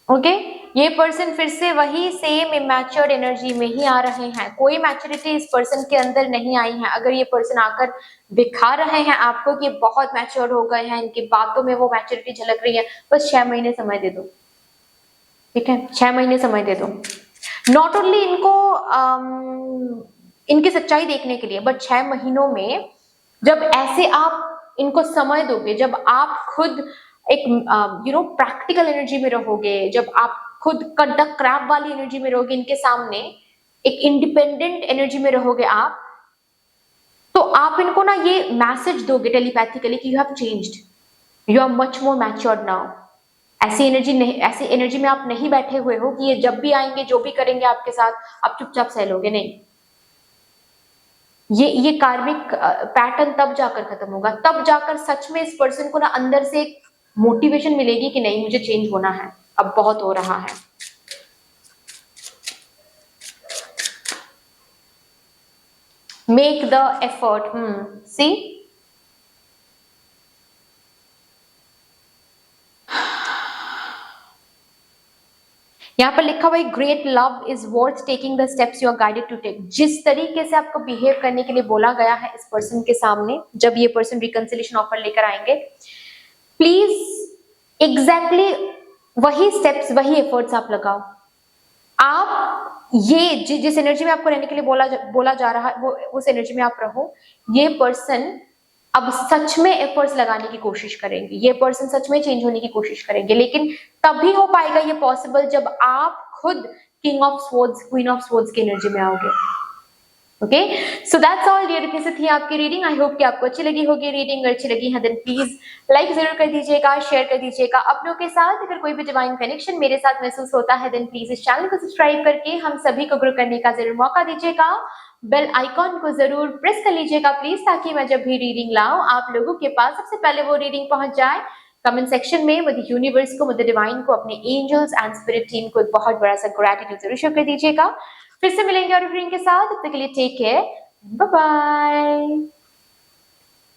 ओके। ये पर्सन फिर से वही सेम इमैच्योर एनर्जी में ही आ रहे हैं। कोई मैच्योरिटी इस पर्सन के अंदर नहीं आई है। अगर ये पर्सन आकर दिखा रहे हैं आपको कि बहुत मैच्योर हो गए हैं, इनकी बातों में वो मैच्योरिटी झलक रही है, बस 6 महीने समय दे दो, ठीक है, 6 महीने समय दे दो। नॉट ओनली इनको इनकी सच्चाई देखने के लिए, बट 6 महीनों में जब ऐसे आप इनको समय दोगे, जब आप खुद एक प्रैक्टिकल एनर्जी में रहोगे, जब आप खुद कंडक्ट क्रैप वाली एनर्जी में रहोगे इनके सामने, एक इंडिपेंडेंट एनर्जी में रहोगे आप, तो आप इनको ना ये मैसेज दोगे टेलीपैथिकली कि you have changed, you are much more matured now. ऐसी एनर्जी में आप नहीं बैठे हुए हो कि ये जब भी आएंगे, जो भी करेंगे आपके साथ, आप चुपचाप सह लोगे, नहीं। ये कार्मिक पैटर्न तब जाकर खत्म होगा, तब जाकर सच में इस पर्सन को ना अंदर से एक मोटिवेशन मिलेगी कि नहीं, मुझे चेंज होना है, अब बहुत हो रहा है। मेक द एफर्ट, सी, यहाँ पर लिखा हुआ है great love is worth taking the steps you are guided to take. जिस तरीके से आपको बिहेव करने के लिए बोला गया है इस पर्सन के सामने, जब ये पर्सन रिकंसिलिएशन ऑफर लेकर आएंगे, प्लीज एग्जैक्टली वही स्टेप्स, वही एफर्ट्स आप लगाओ। आप ये जिस एनर्जी में आपको रहने के लिए बोला जा रहा है, वो उस एनर्जी में आप रहो। ये पर्सन अब सच में एफर्ट्स लगाने की कोशिश करेंगे, ये पर्सन सच में चेंज होने की कोशिश करेंगे, लेकिन तभी हो पाएगा ये पॉसिबल जब आप खुद king of swords, queen of swords की एनर्जी में आओगे। Okay, so that's all dear, कैसे थी आपकी रीडिंग? आई होप कि आपको अच्छी लगी होगी रीडिंग। अगर अच्छी लगी है देन प्लीज लाइक जरूर कर दीजिएगा, शेयर कर दीजिएगा अपनों के साथ। अगर कोई भी डिवाइन कनेक्शन मेरे साथ महसूस होता है देन प्लीज इस चैनल को सब्सक्राइब करके हम सभी को ग्रो करने का जरूर मौका दीजिएगा। बेल आइकॉन को जरूर प्रेस कर लीजिएगा प्लीज, ताकि मैं जब भी रीडिंग लाऊं आप लोगों के पास सबसे पहले वो रीडिंग पहुंच जाए। कमेंट सेक्शन में मुझे यूनिवर्स को, मुझे डिवाइन को, अपने एंजल्स एंड स्पिरिट टीम को एक बहुत बड़ा सा ग्रेटिट्यूड जरूर शो कर दीजिएगा। फिर से मिलेंगे और रीडिंग के साथ, तब तक के लिए टेक केयर, बाय बाय।